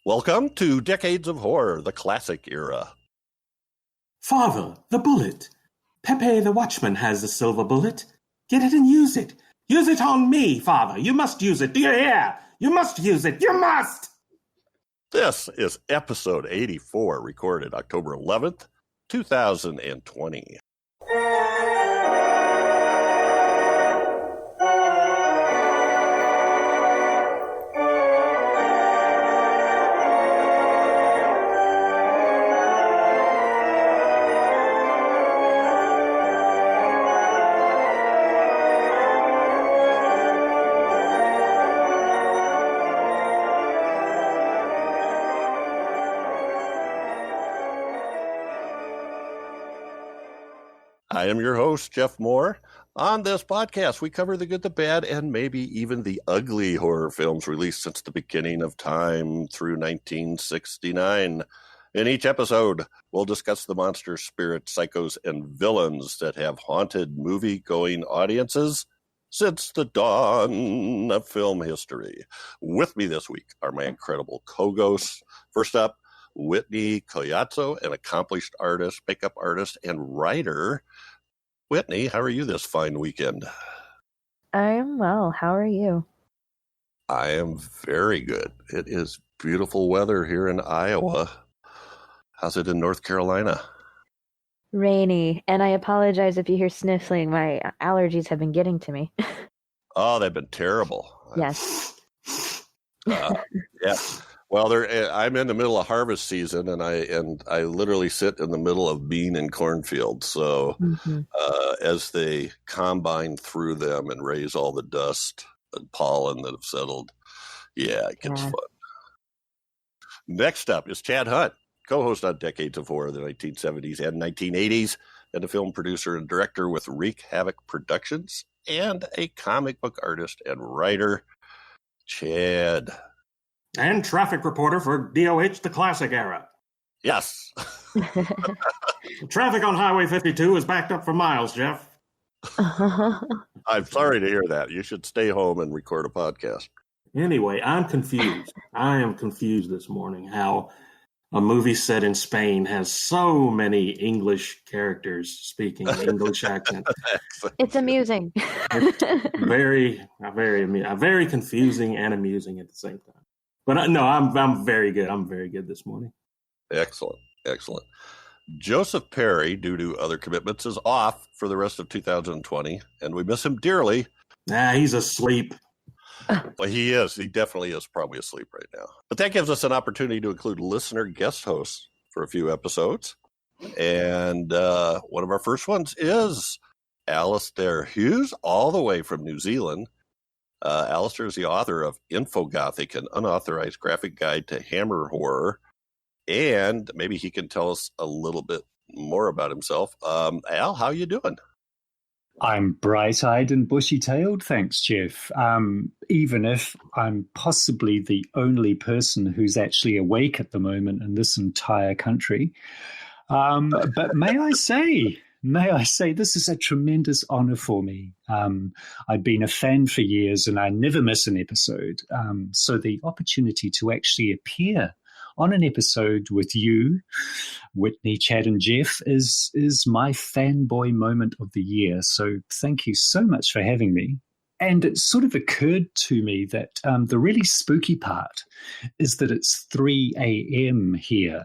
Welcome to Decades of Horror, the classic era. Father, the bullet. Pepe the watchman has the silver bullet. Get it and use it. Use it on me, Father. You must use it. Do you hear? You must use it. You must! This is episode 84, recorded October 11th, 2020. I am your host, Jeff Mohr. On this podcast, we cover the good, the bad, and maybe even the ugly horror films released since the beginning of time through 1969. In each episode, we'll discuss the monsters, spirits, psychos, and villains that have haunted movie-going audiences since the dawn of film history. With me this week are my incredible co-ghosts. First up, Whitney Coyato, an accomplished artist, makeup artist, and writer. Whitney, how are you this fine weekend? I'm well. How are you? I am very good. It is beautiful weather here in Iowa. How's it in North Carolina? Rainy. And I apologize if you hear sniffling. My allergies have been getting to me. Oh, they've been terrible. Yes. Yeah. Well, I'm in the middle of harvest season, and I literally sit in the middle of bean and cornfields. So as they combine through them and raise all the dust and pollen that have settled, yeah, it gets fun. Next up is Chad Hunt, co-host on Decades of Horror, the 1970s and 1980s, and a film producer and director with Wreak Havoc Productions, and a comic book artist and writer. Chad. And traffic reporter for DOH, the classic era. Yes. Traffic on Highway 52 is backed up for miles, Jeff. I'm sorry to hear that. You should stay home and record a podcast. Anyway, I'm confused. I am confused this morning how a movie set in Spain has so many English characters speaking English accent. It's amusing. It's very confusing and amusing at the same time. But no, I'm very good. I'm very good this morning. Excellent. Joseph Perry, due to other commitments, is off for the rest of 2020, and we miss him dearly. He's asleep. Well, he is. He definitely is probably asleep right now. But that gives us an opportunity to include listener guest hosts for a few episodes. And one of our first ones is Alistair Hughes, all the way from New Zealand. Alistair is the author of Infogothic, an unauthorized graphic guide to Hammer horror. And maybe he can tell us a little bit more about himself. Al, how you doing? I'm bright-eyed and bushy-tailed, thanks, Jeff. Even if I'm possibly the only person who's actually awake at the moment in this entire country. But may I say, this is a tremendous honor for me. I've been a fan for years and I never miss an episode. So the opportunity to actually appear on an episode with you, Whitney, Chad, and Jeff is my fanboy moment of the year. So thank you so much for having me. And it sort of occurred to me that the really spooky part is that it's 3 a.m. here.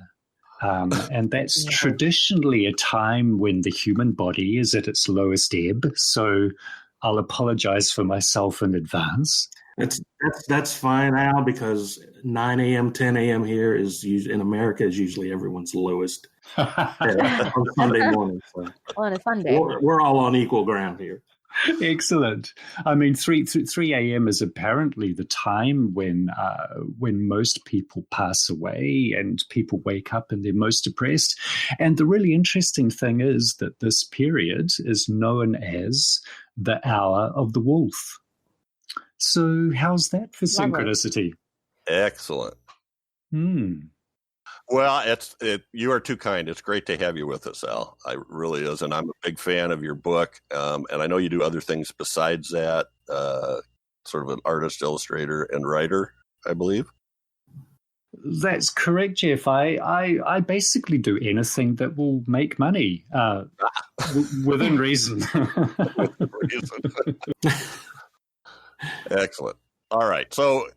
And that's traditionally a time when the human body is at its lowest ebb. So I'll apologize for myself in advance. That's fine, Al, because 9 a.m., 10 a.m. here is in America is usually everyone's lowest on Sunday morning. So on a Sunday. We're all on equal ground here. Excellent. I mean, 3 a.m. is apparently the time when most people pass away and people wake up and they're most depressed. And the really interesting thing is that this period is known as the Hour of the Wolf. So how's that for synchronicity? Excellent. Well, you are too kind. It's great to have you with us, Al. It really is. And I'm a big fan of your book. And I know you do other things besides that, sort of an artist, illustrator, and writer, I believe. That's correct, Jeff. I basically do anything that will make money within reason. Excellent. All right. So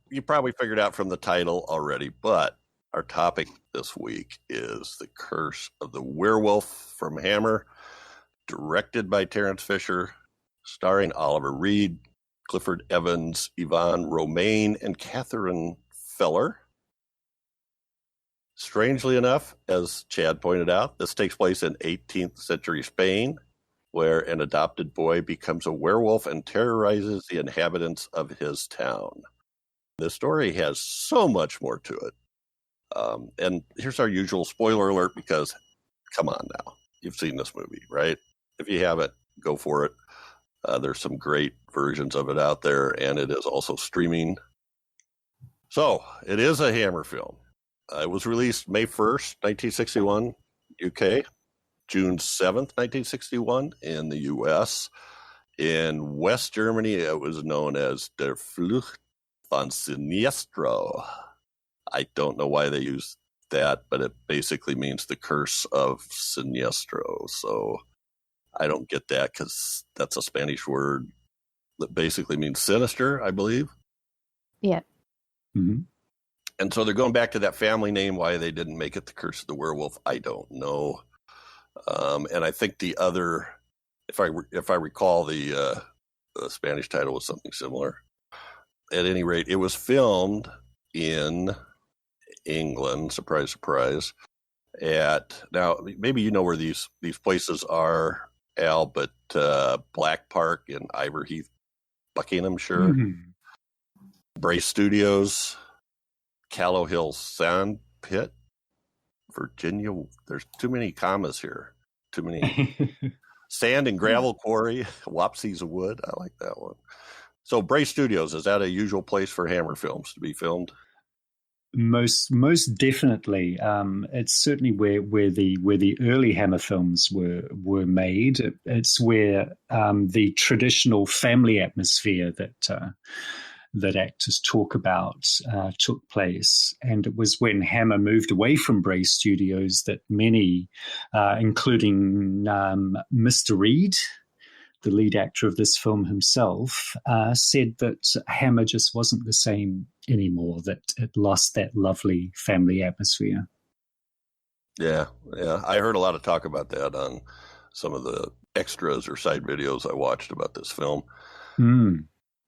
you probably figured out from the title already, but our topic this week is The Curse of the Werewolf from Hammer, directed by Terence Fisher, starring Oliver Reed, Clifford Evans, Yvonne Romain, and Katherine Feller. Strangely enough, as Chad pointed out, this takes place in 18th century Spain, where an adopted boy becomes a werewolf and terrorizes the inhabitants of his town. The story has so much more to it. And here's our usual spoiler alert, because come on now, you've seen this movie, right? If you haven't, go for it. There's some great versions of it out there, and it is also streaming. So it is a Hammer film. It was released May 1st, 1961, UK, June 7th, 1961 in the US. In West Germany, it was known as Der Flucht von Sinestro. I don't know why they use that, but it basically means the curse of Sinestro. So I don't get that, because that's a Spanish word that basically means sinister, I believe. Yeah. Mm-hmm. And so they're going back to that family name. Why they didn't make it the Curse of the Werewolf, I don't know. And I think the other, if I recall, the Spanish title was something similar. At any rate, it was filmed in England. Surprise, surprise. Now maybe you know where these places are, Al, but Black Park in Iverheath, Buckinghamshire, Brace Studios, Callow Hill Sand Pit, Virginia. There's too many commas here. Too many. Sand and Gravel Quarry, Wapsies of Wood. I like that one. So Brace Studios, is that a usual place for Hammer films to be filmed? Most definitely. It's certainly where the early Hammer films were made. It's where the traditional family atmosphere that actors talk about took place. And it was when Hammer moved away from Brace Studios that many, including Mr. Reed, the lead actor of this film himself, said that Hammer just wasn't the same anymore, that it lost that lovely family atmosphere. Yeah. I heard a lot of talk about that on some of the extras or side videos I watched about this film.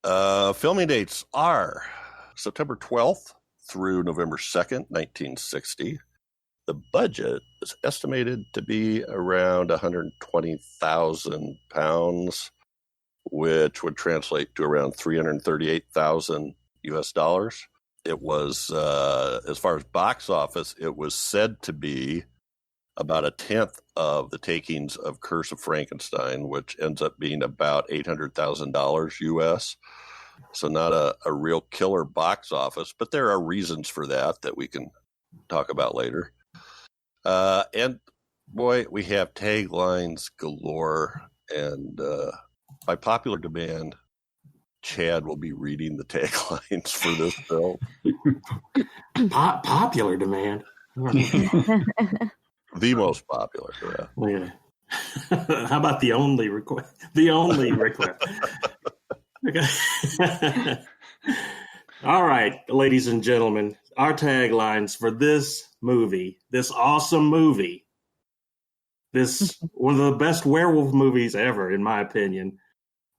Filming dates are September 12th through November 2nd, 1960. The budget is estimated to be around £120,000, which would translate to around $338,000 US. It was, as far as box office, it was said to be about a tenth of the takings of Curse of Frankenstein, which ends up being about $800,000 US. So not a real killer box office, but there are reasons for that we can talk about later. And boy, we have taglines galore, and by popular demand, Chad will be reading the taglines for this film. Popular demand. The most popular, yeah. How about the only request? The only request. Okay. All right, ladies and gentlemen, our taglines for this movie, this awesome movie, this one of the best werewolf movies ever, in my opinion,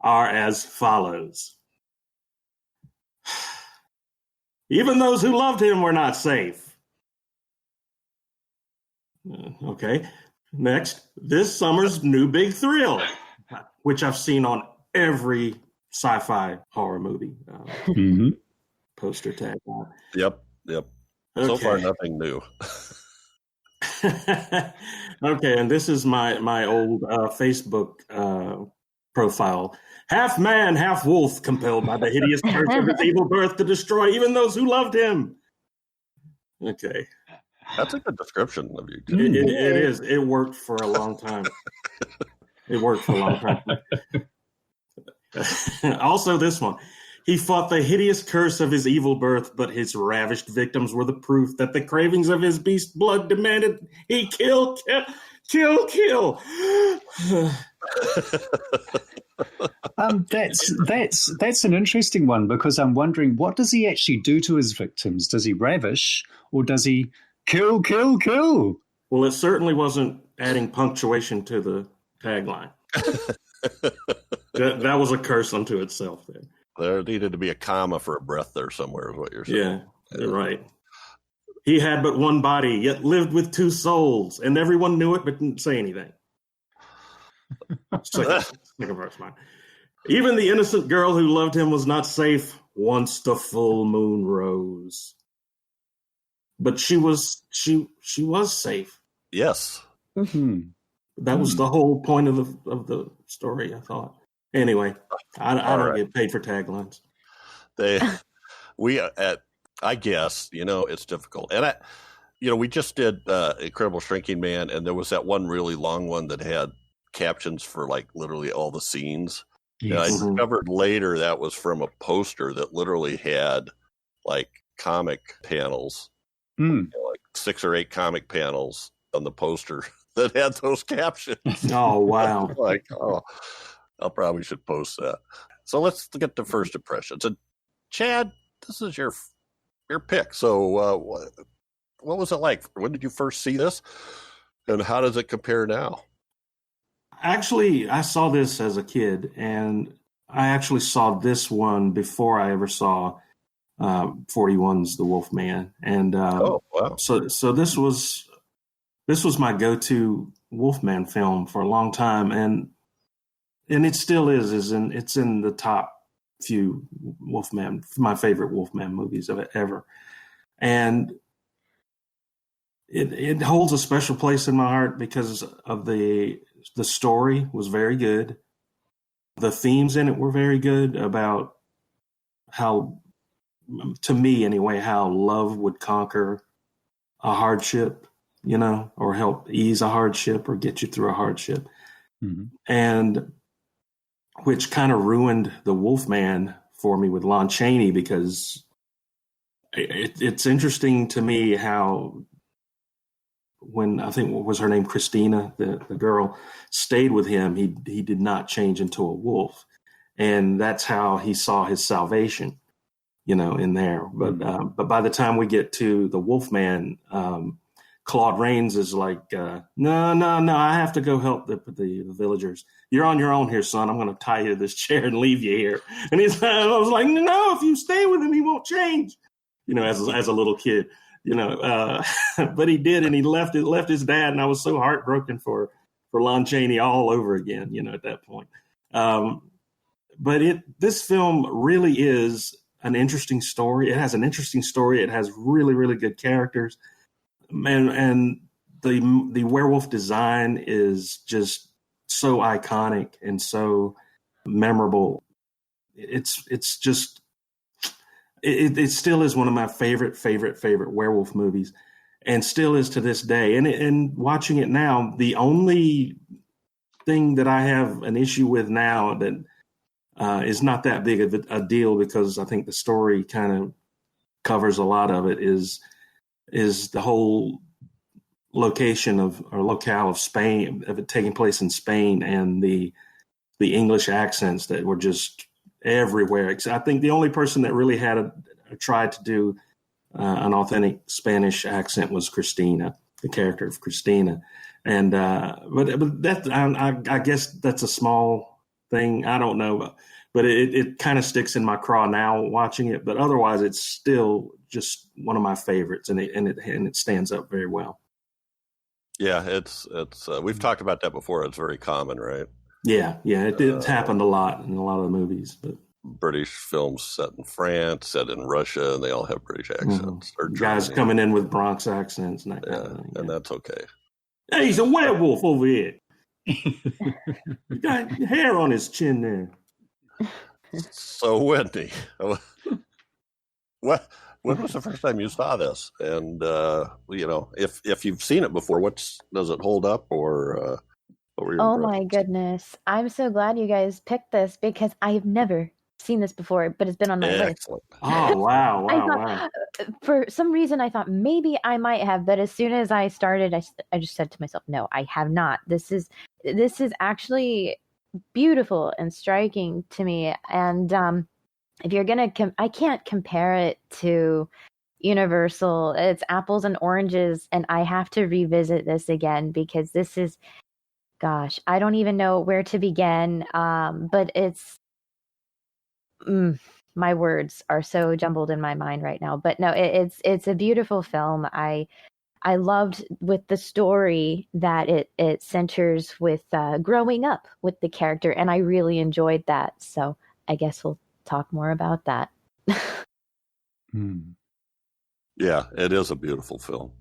are as follows. Even those who loved him were not safe. Okay. Next, this summer's new big thrill, which I've seen on every sci-fi horror movie poster tag. Yep. Okay. So far, nothing new. Okay, and this is my old Facebook profile. Half man, half wolf, compelled by the hideous curse of his evil birth to destroy even those who loved him. Okay. That's a good description of you. It is. It worked for a long time. Also, this one. He fought the hideous curse of his evil birth, but his ravished victims were the proof that the cravings of his beast blood demanded he kill. That's an interesting one, because I'm wondering, what does he actually do to his victims? Does he ravish, or does he kill? Well, it certainly wasn't adding punctuation to the tagline. that was a curse unto itself there. There needed to be a comma for a breath there somewhere, is what you're saying. Yeah, you're right. He had but one body, yet lived with two souls, and everyone knew it but didn't say anything. Second verse, mine. Even the innocent girl who loved him was not safe once the full moon rose. But she was safe. Yes. Mm-hmm. That was the whole point of the story, I thought. Anyway, I don't get paid for taglines. I guess, it's difficult. And we just did Incredible Shrinking Man, and there was that one really long one that had captions for like literally all the scenes. Yes. And I discovered later that was from a poster that literally had like comic panels, like 6 or 8 comic panels on the poster that had those captions. Oh, wow. I probably should post that. So let's get to first impressions. And Chad, this is your pick. So what was it like? When did you first see this? And how does it compare now? Actually, I saw this as a kid, and I actually saw this one before I ever saw 41's The Wolf Man. And oh, wow. So this was my go-to Wolfman film for a long time, and it still is. It's in the top few Wolfman, my favorite Wolfman movies of ever, and it holds a special place in my heart because of the story was very good. The themes in it were very good about how, to me anyway, how love would conquer a hardship, or help ease a hardship or get you through a hardship. Mm-hmm. And which kind of ruined the Wolfman for me with Lon Chaney, because it's interesting to me how when, I think, what was her name, Christina, the girl, stayed with him, he did not change into a wolf. And that's how he saw his salvation, in there. But by the time we get to the Wolfman, Claude Rains is like, no, I have to go help the villagers. You're on your own here, son. I'm going to tie you to this chair and leave you here. And I was like, no, if you stay with him, he won't change, as a little kid, but he did. And he left his dad. And I was so heartbroken for Lon Chaney all over again, at that point. But this film really is an interesting story. It has an interesting story. It has really, really good characters. And the werewolf design is just so iconic and so memorable. It's just it still is one of my favorite werewolf movies, and still is to this day. And watching it now, the only thing that I have an issue with now that is not that big of a deal, because I think the story kind of covers a lot of it, is the whole location locale of Spain, of it taking place in Spain, and the English accents that were just everywhere. I think the only person that really had tried to do an authentic Spanish accent was Christina, the character of Christina. And but that I guess that's a small thing. I don't know, but it kind of sticks in my craw now watching it. But otherwise, it's still just one of my favorites, and it stands up very well. Yeah, it's we've talked about that before. It's very common, right? Yeah, it's happened a lot in a lot of the movies. But British films set in France, set in Russia, and they all have British accents. Mm-hmm. Guys coming in with Bronx accents and that kind of thing. And that's okay. Hey, he's a werewolf over here. He got hair on his chin there. So, Whitney, when was the first time you saw this? And if you've seen it before, does it hold up, or what were your impressions? My goodness! I'm so glad you guys picked this, because I've never seen this before, but it's been on my list. Excellent. Oh, wow. For some reason, I thought maybe I might have, but as soon as I started, I just said to myself, no, I have not. This is actually beautiful and striking to me. And if you're going to, I can't compare it to Universal. It's apples and oranges, and I have to revisit this again because this is, gosh, I don't even know where to begin. But it's, my words are so jumbled in my mind right now. But no, it's a beautiful film. I loved with the story that it centers with growing up with the character, and I really enjoyed that. So I guess we'll talk more about that. Yeah, it is a beautiful film.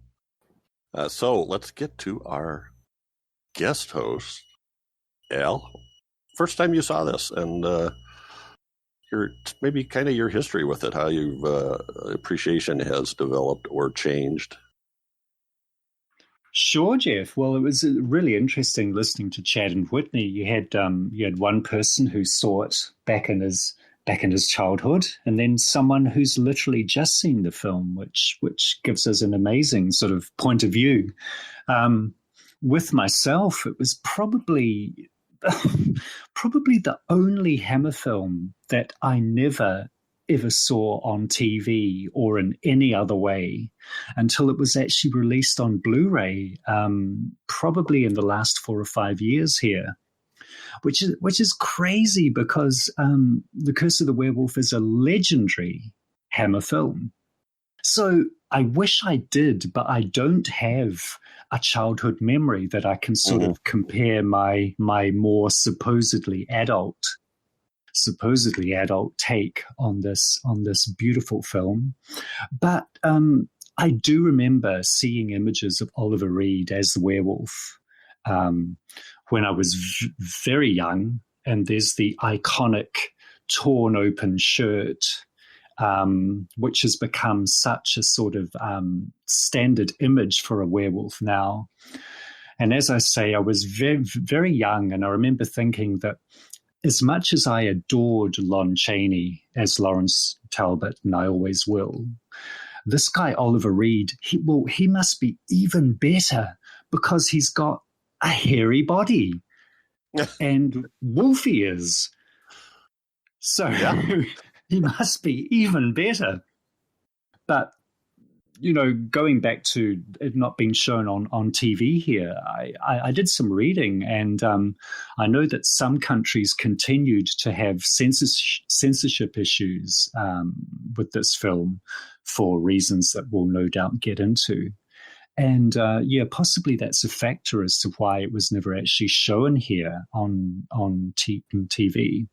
So let's get to our guest host, Al. First time you saw this, and maybe kind of your history with it, how your appreciation has developed or changed. Sure, Jeff. Well, it was really interesting listening to Chad and Whitney. You had one person who saw it back in his childhood, and then someone who's literally just seen the film, which gives us an amazing sort of point of view. With myself, it was probably the only Hammer film that I never ever saw on TV or in any other way until it was actually released on Blu-ray, probably in the last 4 or 5 years here, which is crazy because The Curse of the Werewolf is a legendary Hammer film. So I wish I did, but I don't have a childhood memory that I can sort of compare my more supposedly adult take on this beautiful film. But I do remember seeing images of Oliver Reed as the werewolf when I was very young, and there's the iconic torn open shirt, which has become such a sort of standard image for a werewolf now. And as I say, I was very, very young, and I remember thinking that as much as I adored Lon Chaney as Lawrence Talbot, and I always will, this guy Oliver Reed, he must be even better because he's got a hairy body and wolf ears. So he must be even better. But, going back to it not being shown on TV here, I did some reading, and I know that some countries continued to have censorship issues with this film for reasons that we'll no doubt get into. And possibly that's a factor as to why it was never actually shown here on TV.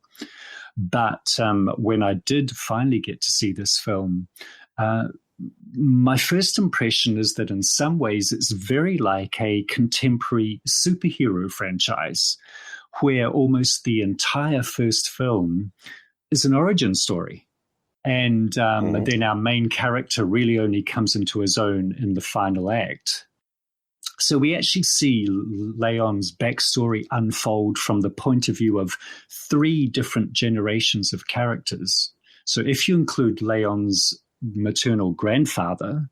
But when I did finally get to see this film, my first impression is that in some ways it's very like a contemporary superhero franchise where almost the entire first film is an origin story. And then our main character really only comes into his own in the final act. So we actually see Leon's backstory unfold from the point of view of 3 different generations of characters. So if you include Leon's maternal grandfather,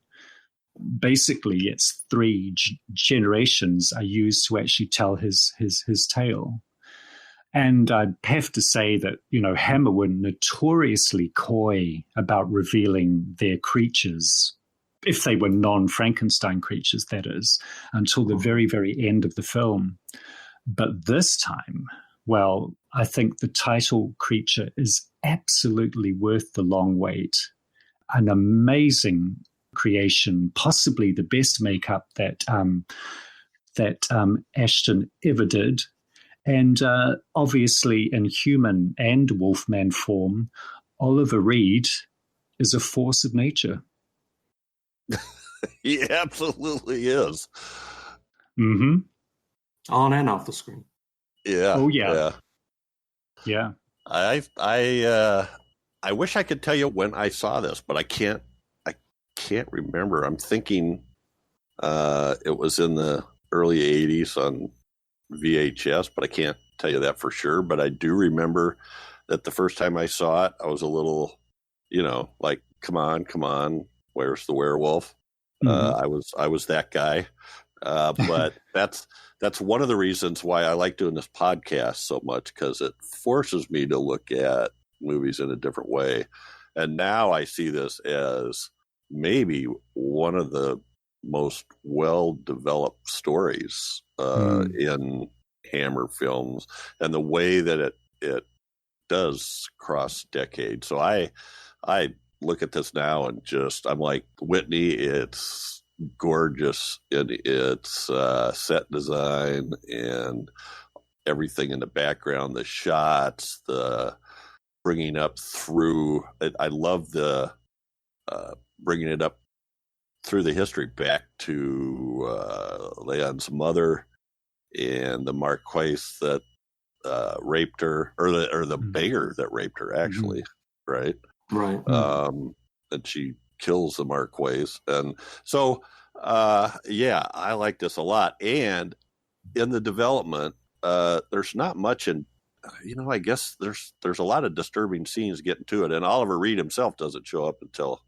basically it's 3 generations are used to actually tell his tale. And I'd have to say that, Hammer were notoriously coy about revealing their creatures, if they were non-Frankenstein creatures, that is, until the very, very end of the film. But this time, well, I think the title creature is absolutely worth the long wait. An amazing creation, possibly the best makeup that Ashton ever did. And obviously in human and wolfman form, Oliver Reed is a force of nature. He absolutely is. Mm-hmm. On and off the screen. Yeah. Oh, yeah. Yeah. I wish I could tell you when I saw this, but I can't remember. I'm thinking it was in the early 80s on VHS, but I can't tell you that for sure. But I do remember that the first time I saw it, I was a little, like, come on, where's the werewolf? I was that guy. But that's one of the reasons why I like doing this podcast so much, because it forces me to look at movies in a different way. And now I see this as maybe one of the most well-developed stories in Hammer films, and the way that it does cross decades. So I look at this now and I'm like, Whitney, it's gorgeous in its set design and everything in the background, the shots, the bringing up through. I love the bringing it up through the history back to Leon's mother and the Marquise that raped her, or the beggar that raped her, actually, right? Right. And she kills the Marquise. And so, I like this a lot. And in the development, there's not much in, I guess there's a lot of disturbing scenes getting to it. And Oliver Reed himself doesn't show up until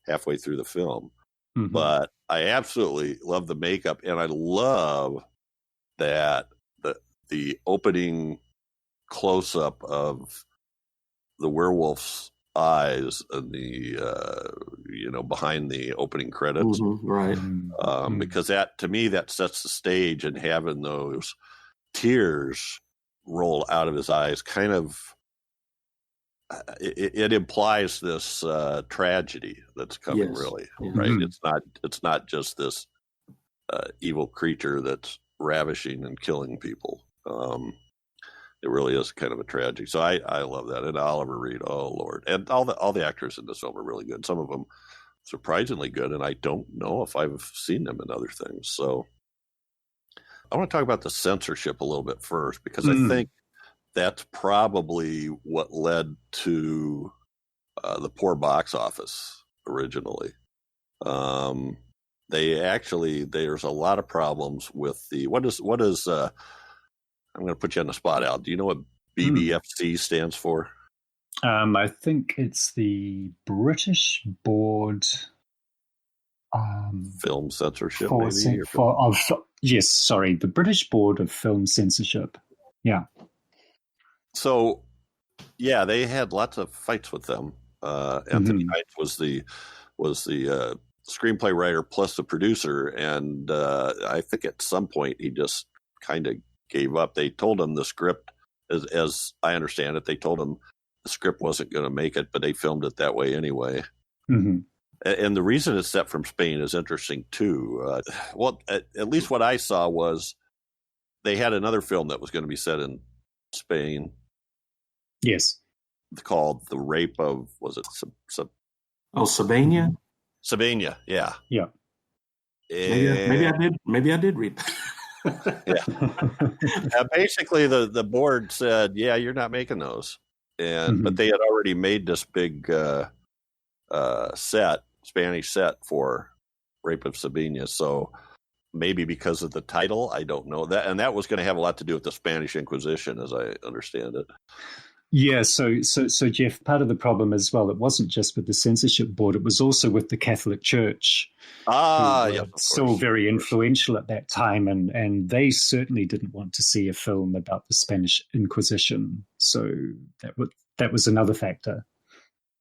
halfway through the film. But I absolutely love the makeup, and I love that the opening close-up of the werewolf's eyes and the behind the opening credits, right? Because that, to me, that sets the stage, and having those tears roll out of his eyes kind of it implies this tragedy that's coming. Yes. Really, right? It's not just this evil creature that's ravishing and killing people. It really is kind of a tragedy. So I love that. And Oliver Reed, oh Lord, and all the actors in this film are really good. Some of them surprisingly good, and I don't know if I've seen them in other things. So I want to talk about the censorship a little bit first, because I think that's probably what led to the poor box office originally. There's a lot of problems with the what is I'm going to put you on the spot, Al. Do you know what BBFC stands for? I think it's the British Board Film Censorship. Yes, sorry, the British Board of Film Censorship. Yeah. So, yeah, they had lots of fights with them. Anthony Hines was the screenplay writer plus the producer, and I think at some point he just kind of gave up. They told him the script, as I understand it, they told him the script wasn't going to make it, but they filmed it that way anyway. And the reason it's set from Spain is interesting too. At least what I saw was they had another film that was going to be set in Spain. Yes. Called The Rape of, was it Sabania? Sabania, yeah. Yeah. Maybe I did read. Yeah. Basically, the board said, "Yeah, you're not making those," but they had already made this big Spanish set for Rape of Sabina. So maybe because of the title, I don't know that, and that was going to have a lot to do with the Spanish Inquisition, as I understand it. Yeah, so Jeff, part of the problem as well, it wasn't just with the censorship board, it was also with the Catholic Church. Still very influential at that time, and they certainly didn't want to see a film about the Spanish Inquisition. So that was another factor.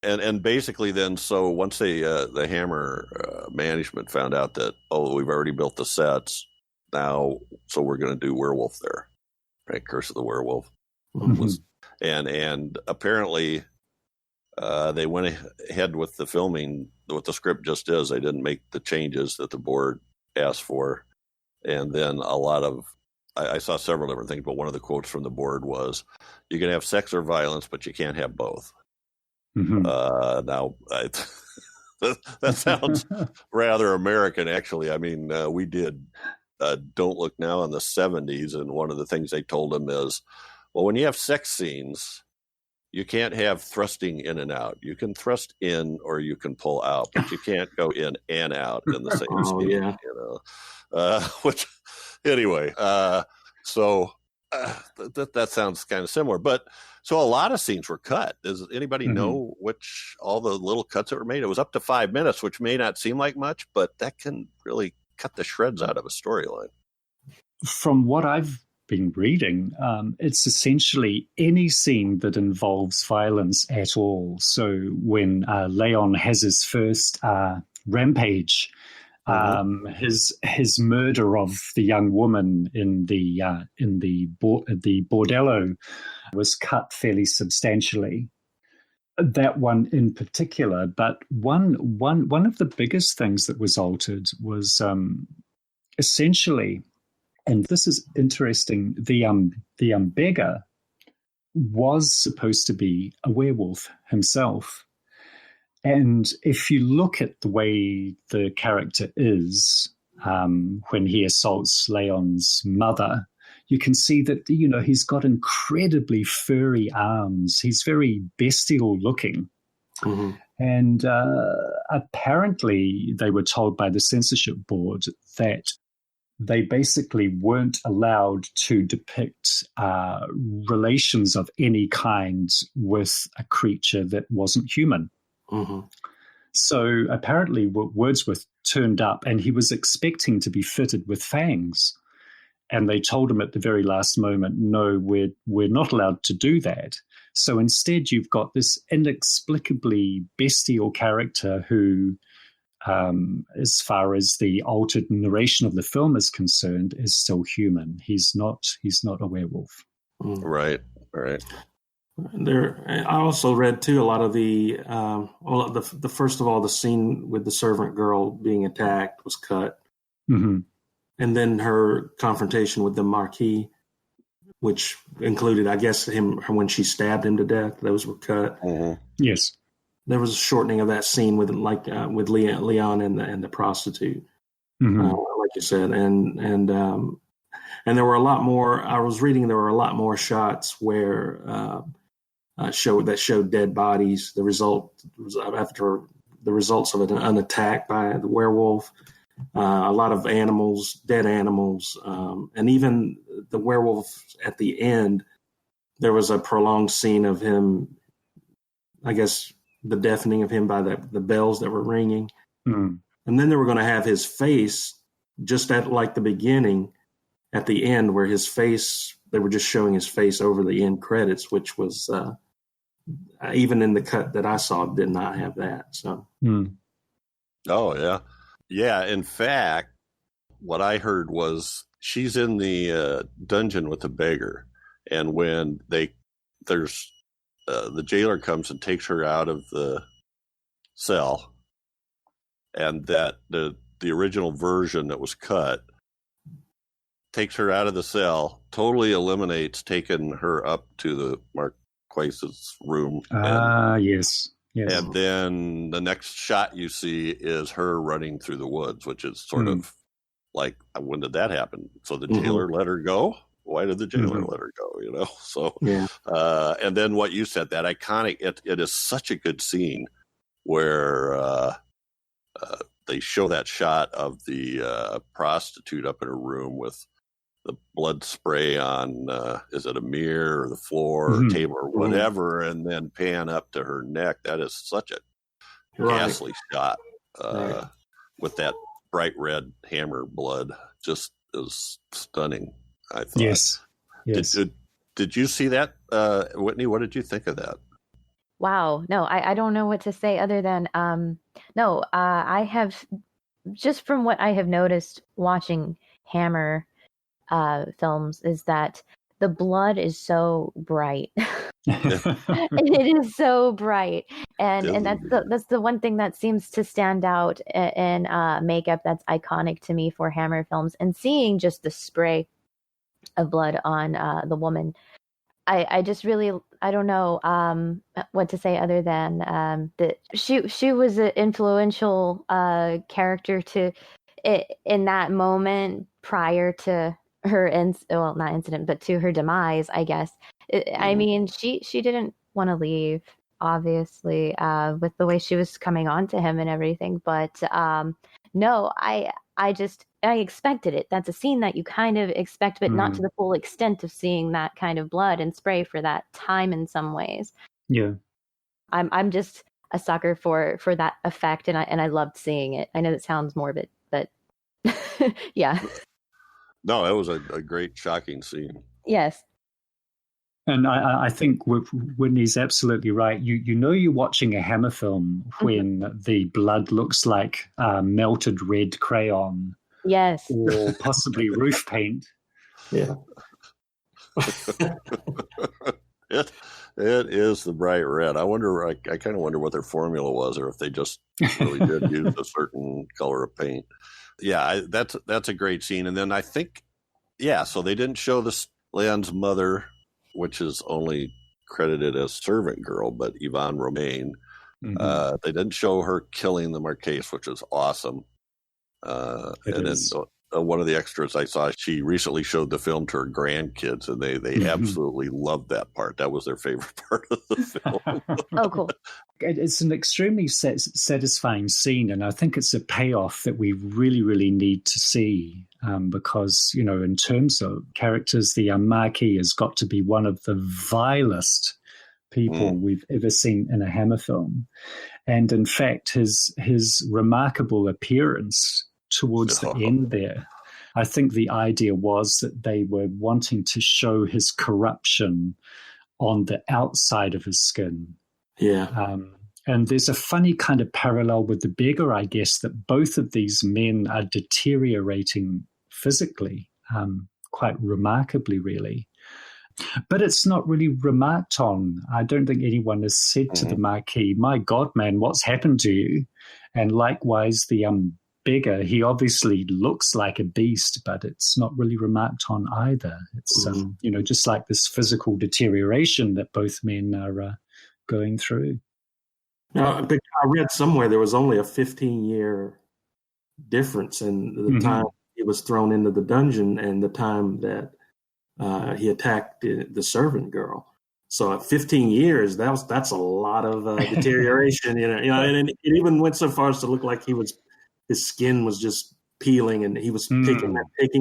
And basically then, so once the Hammer management found out that, we've already built the sets now, so we're going to do Werewolf there, right? Curse of the Werewolf. And apparently they went ahead with the filming, what the script just is. They didn't make the changes that the board asked for. And then a lot of, I saw several different things, but one of the quotes from the board was, you can have sex or violence, but you can't have both. Now, that sounds rather American, actually. I mean, we did Don't Look Now in the 70s, and one of the things they told them is, well, when you have sex scenes, you can't have thrusting in and out. You can thrust in or you can pull out, but you can't go in and out in the same scene. Yeah. Which, anyway, so That sounds kind of similar. But so a lot of scenes were cut. Does anybody know which all the little cuts that were made? It was up to 5 minutes, which may not seem like much, but that can really cut the shreds out of a storyline. From what I've been reading, it's essentially any scene that involves violence at all. So when Leon has his first rampage, his murder of the young woman in the bordello was cut fairly substantially. That one in particular, but one of the biggest things that was altered was essentially, and this is interesting, the beggar was supposed to be a werewolf himself. And if you look at the way the character is when he assaults Leon's mother, you can see that, he's got incredibly furry arms. He's very bestial looking. Mm-hmm. And apparently they were told by the censorship board that they basically weren't allowed to depict relations of any kind with a creature that wasn't human. Mm-hmm. So apparently Wordsworth turned up and he was expecting to be fitted with fangs. And they told him at the very last moment, no, we're not allowed to do that. So instead you've got this inexplicably bestial character who, as far as the altered narration of the film is concerned, is still human. He's not a werewolf. Right. I also read too a lot of the first of all, the scene with the servant girl being attacked was cut, and then her confrontation with the Marquis, which included, I guess, when she stabbed him to death. Those were cut. Yes, there was a shortening of that scene with Leon and the prostitute, like you said, and there were a lot more. I was reading there were a lot more shots where. Showed dead bodies. The result was after the results of an attack by the werewolf. A lot of animals, dead animals, and even the werewolf at the end. There was a prolonged scene of him. I guess the deafening of him by the bells that were ringing, and then they were going to have his face just at like the beginning, at the end, where his face. They were just showing his face over the end credits, which was even in the cut that I saw did not have that. So, Oh yeah, yeah. In fact, what I heard was she's in the dungeon with the beggar, and when the jailer comes and takes her out of the cell, and that the original version that was cut takes her out of the cell, totally eliminates taking her up to the Marquis's room. Yes. And then the next shot you see is her running through the woods, which is sort of like, when did that happen? So the jailer let her go? Why did the jailer let her go? So, and then what you said, that iconic, it is such a good scene where they show that shot of the prostitute up in her room with the blood spray on, is it a mirror or the floor or table or whatever, and then pan up to her neck. That is such a ghastly shot with that bright red hammer blood. Just is stunning, I thought. Yes. Did you see that, Whitney? What did you think of that? Wow. No, I don't know what to say other than, I have, just from what I have noticed watching Hammer films, is that the blood is so bright. It is so bright, and that's the one thing that seems to stand out in makeup that's iconic to me for Hammer films. And seeing just the spray of blood on the woman, I just really, I don't know what to say other than that she was an influential character in that moment prior to her not incident, but to her demise, I guess. I mean, she didn't want to leave, obviously, with the way she was coming on to him and everything. But no, I expected it. That's a scene that you kind of expect, but not to the full extent of seeing that kind of blood and spray for that time in some ways. Yeah. I'm just a sucker for that effect, and I loved seeing it. I know that sounds morbid, but yeah. No, it was a great, shocking scene. Yes. And I think Whitney's absolutely right. You know you're watching a Hammer film when the blood looks like melted red crayon. Yes. Or possibly roof paint. Yeah. It is the bright red. I kind of wonder what their formula was, or if they just really did use a certain color of paint. Yeah, that's a great scene. And then I think, so they didn't show this Leon's mother, which is only credited as servant girl, but Yvonne Romain. They didn't show her killing the Marquise, which is awesome. Then one of the extras I saw, she recently showed the film to her grandkids, and they absolutely loved that part. That was their favorite part of the film. Oh, cool. It's an extremely satisfying scene, and I think it's a payoff that we really, really need to see because, in terms of characters, the Marquis has got to be one of the vilest people we've ever seen in a Hammer film. And in fact, his remarkable appearance towards the end there, I think the idea was that they were wanting to show his corruption on the outside of his skin. Yeah. And there's a funny kind of parallel with the beggar, I guess, that both of these men are deteriorating physically, quite remarkably, really. But it's not really remarked on. I don't think anyone has said to the Marquis, "My God, man, what's happened to you?" And likewise, the beggar, he obviously looks like a beast, but it's not really remarked on either. It's, just like this physical deterioration that both men are going through. Now, I read somewhere there was only a 15-year difference in the time he was thrown into the dungeon and the time that he attacked the servant girl. So at 15 years, that's a lot of deterioration. And it even went so far as to look like his skin was just peeling, and he was picking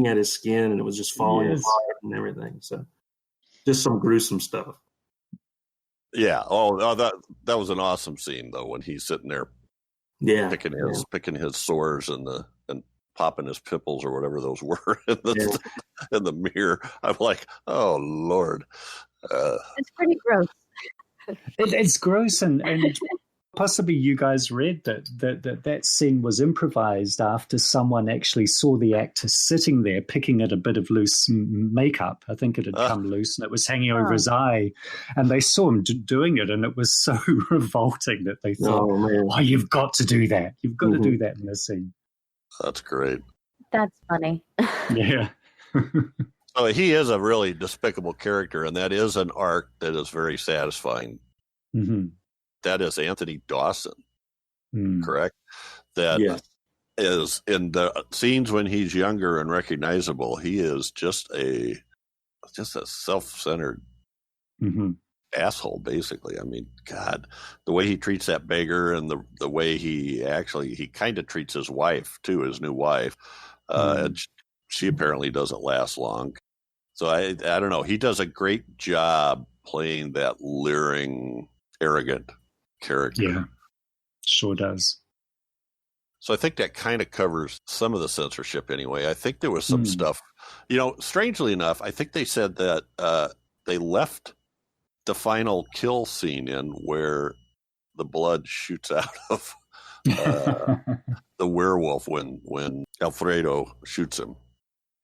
at his skin, and it was just falling apart and everything. So just some gruesome stuff. Yeah. Oh, that was an awesome scene though, when he's sitting there, picking his sores and popping his pimples or whatever those were in the mirror. I'm like, oh Lord, it's pretty gross. It's gross, and possibly you guys read that scene was improvised after someone actually saw the actor sitting there picking at a bit of loose makeup. I think it had come loose and it was hanging over his eye, and they saw him doing it, and it was so revolting that they thought, "Oh, you've got to do that. You've got to do that in this scene." That's great. That's funny. Yeah. So he is a really despicable character, and that is an arc that is very satisfying. That is Anthony Dawson, correct? That is in the scenes when he's younger and recognizable. He is just a self-centered asshole, basically. I mean, God, the way he treats that beggar, and the way he kind of treats his wife too, his new wife. And she apparently doesn't last long. So I don't know. He does a great job playing that leering, arrogant character. Yeah, sure does. So I think that kind of covers some of the censorship anyway. I think there was some stuff, strangely enough, I think they said that they left the final kill scene in where the blood shoots out of the werewolf when Alfredo shoots him.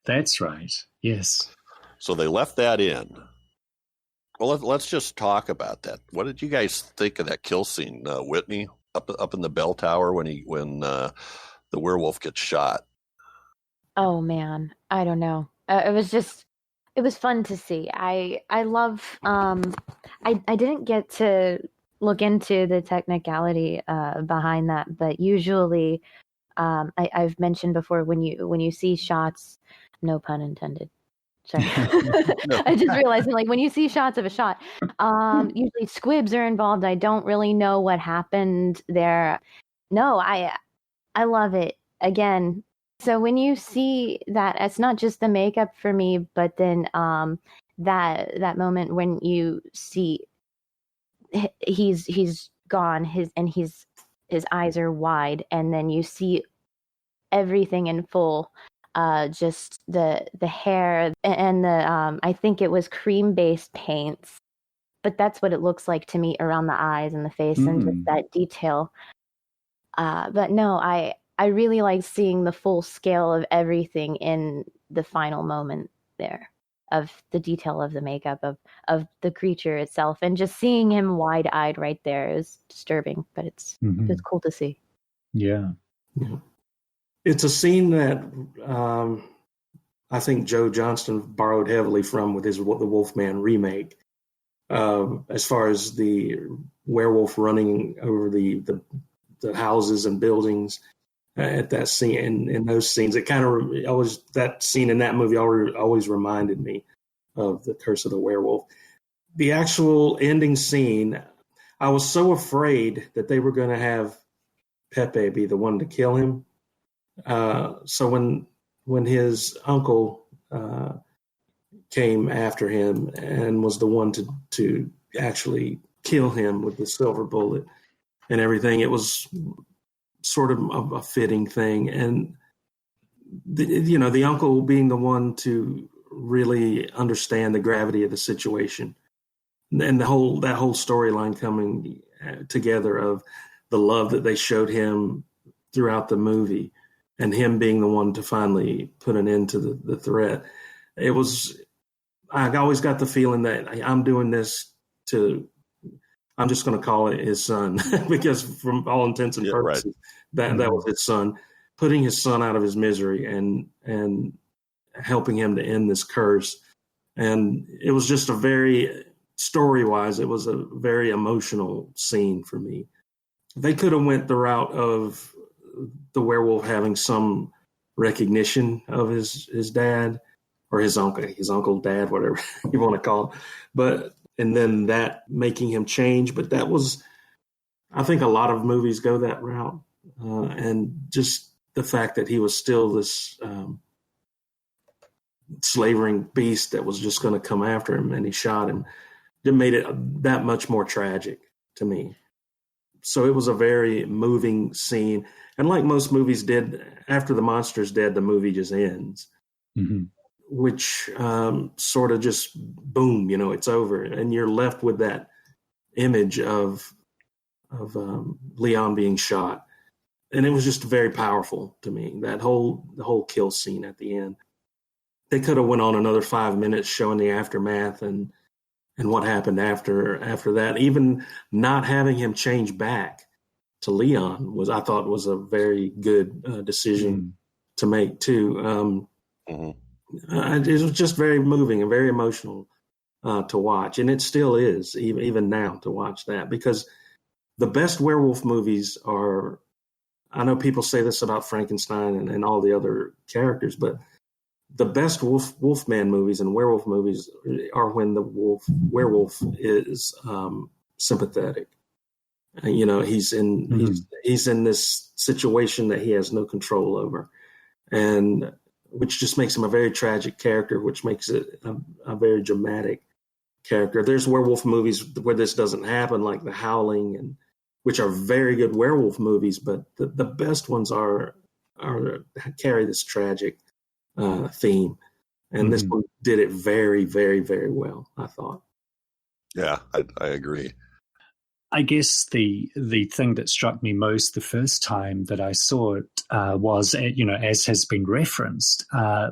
That's right. Yes. So they left that in. Well, let's just talk about that. What did you guys think of that kill scene, Whitney, up in the bell tower when the werewolf gets shot? Oh man, I don't know. It was fun to see. I love. I didn't get to look into the technicality behind that, but usually, I've mentioned before when you see shots, no pun intended. Sorry. I just realized, when you see shots of a shot, usually squibs are involved. I don't really know what happened there. No, I love it. Again, So when you see that, it's not just the makeup for me, but then that moment when you see he's gone, his eyes are wide, and then you see everything in full, just the hair and the I think it was cream based paints, but that's what it looks like to me around the eyes and the face and just that detail. But no, I really like seeing the full scale of everything in the final moment there, of the detail of the makeup of the creature itself, and just seeing him wide eyed right there is disturbing, but it's cool to see. Yeah. It's a scene that I think Joe Johnston borrowed heavily from with the Wolfman remake. As far as the werewolf running over the houses and buildings at that scene, in those scenes, it kind of always, that scene in that movie always reminded me of the Curse of the Werewolf. The actual ending scene, I was so afraid that they were going to have Pepe be the one to kill him. So when his uncle came after him and was the one to actually kill him with the silver bullet and everything, it was sort of a fitting thing. And the uncle being the one to really understand the gravity of the situation, and that whole storyline coming together of the love that they showed him throughout the movie, and him being the one to finally put an end to the threat. I always got the feeling that I'm doing this I'm just going to call it his son, because from all intents and purposes, that was his son, putting his son out of his misery and helping him to end this curse. And it was just story-wise, it was a very emotional scene for me. They could have went the route of the werewolf having some recognition of his dad or his uncle, dad, whatever you want to call it. And then that making him change. But that was, I think a lot of movies go that route. And just the fact that he was still this slavering beast that was just going to come after him, and he shot him, it made it that much more tragic to me. So it was a very moving scene. And like most movies did, after the monster's dead, the movie just ends, which sort of just, boom, it's over. And you're left with that image of Leon being shot. And it was just very powerful to me, the whole kill scene at the end. They could have went on another 5 minutes showing the aftermath and what happened after that. Even not having him change back to Leon I thought was a very good decision to make too. It was just very moving and very emotional to watch, and it still is even now to watch that, because the best werewolf movies are. I know people say this about Frankenstein and all the other characters, but the best Wolfman movies and werewolf movies are when the werewolf is sympathetic. He's in this situation that he has no control over, and which just makes him a very tragic character, which makes it a very dramatic character. There's werewolf movies where this doesn't happen, like The Howling, which are very good werewolf movies, but the best ones carry this tragic theme. And this one did it very, very, very well, I thought. Yeah, I agree. I guess the thing that struck me most the first time that I saw it was, as has been referenced,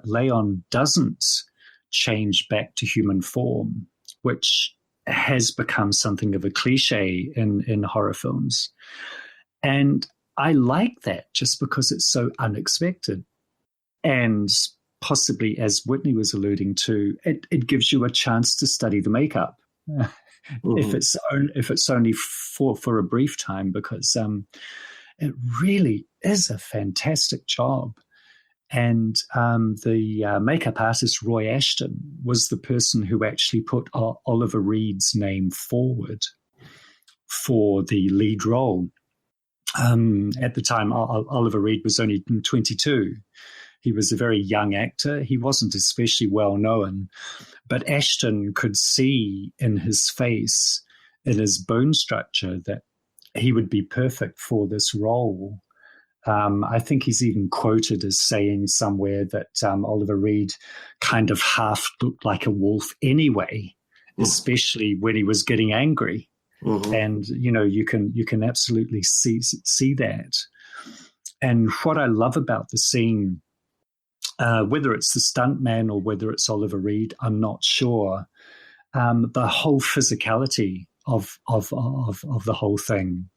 Leon doesn't change back to human form, which has become something of a cliche in horror films. And I like that just because it's so unexpected. And possibly, as Whitney was alluding to, it gives you a chance to study the makeup. If it's only for a brief time, because it really is a fantastic job. And the makeup artist Roy Ashton was the person who actually put Oliver Reed's name forward for the lead role. At the time, Oliver Reed was only 22. He was a very young actor. He wasn't especially well known, but Ashton could see in his face, in his bone structure, that he would be perfect for this role. I think he's even quoted as saying somewhere that Oliver Reed kind of half looked like a wolf anyway, especially when he was getting angry. Mm-hmm. And, you can absolutely see that. And what I love about the scene, whether it's the stuntman or whether it's Oliver Reed, I'm not sure. The whole physicality of the whole thing.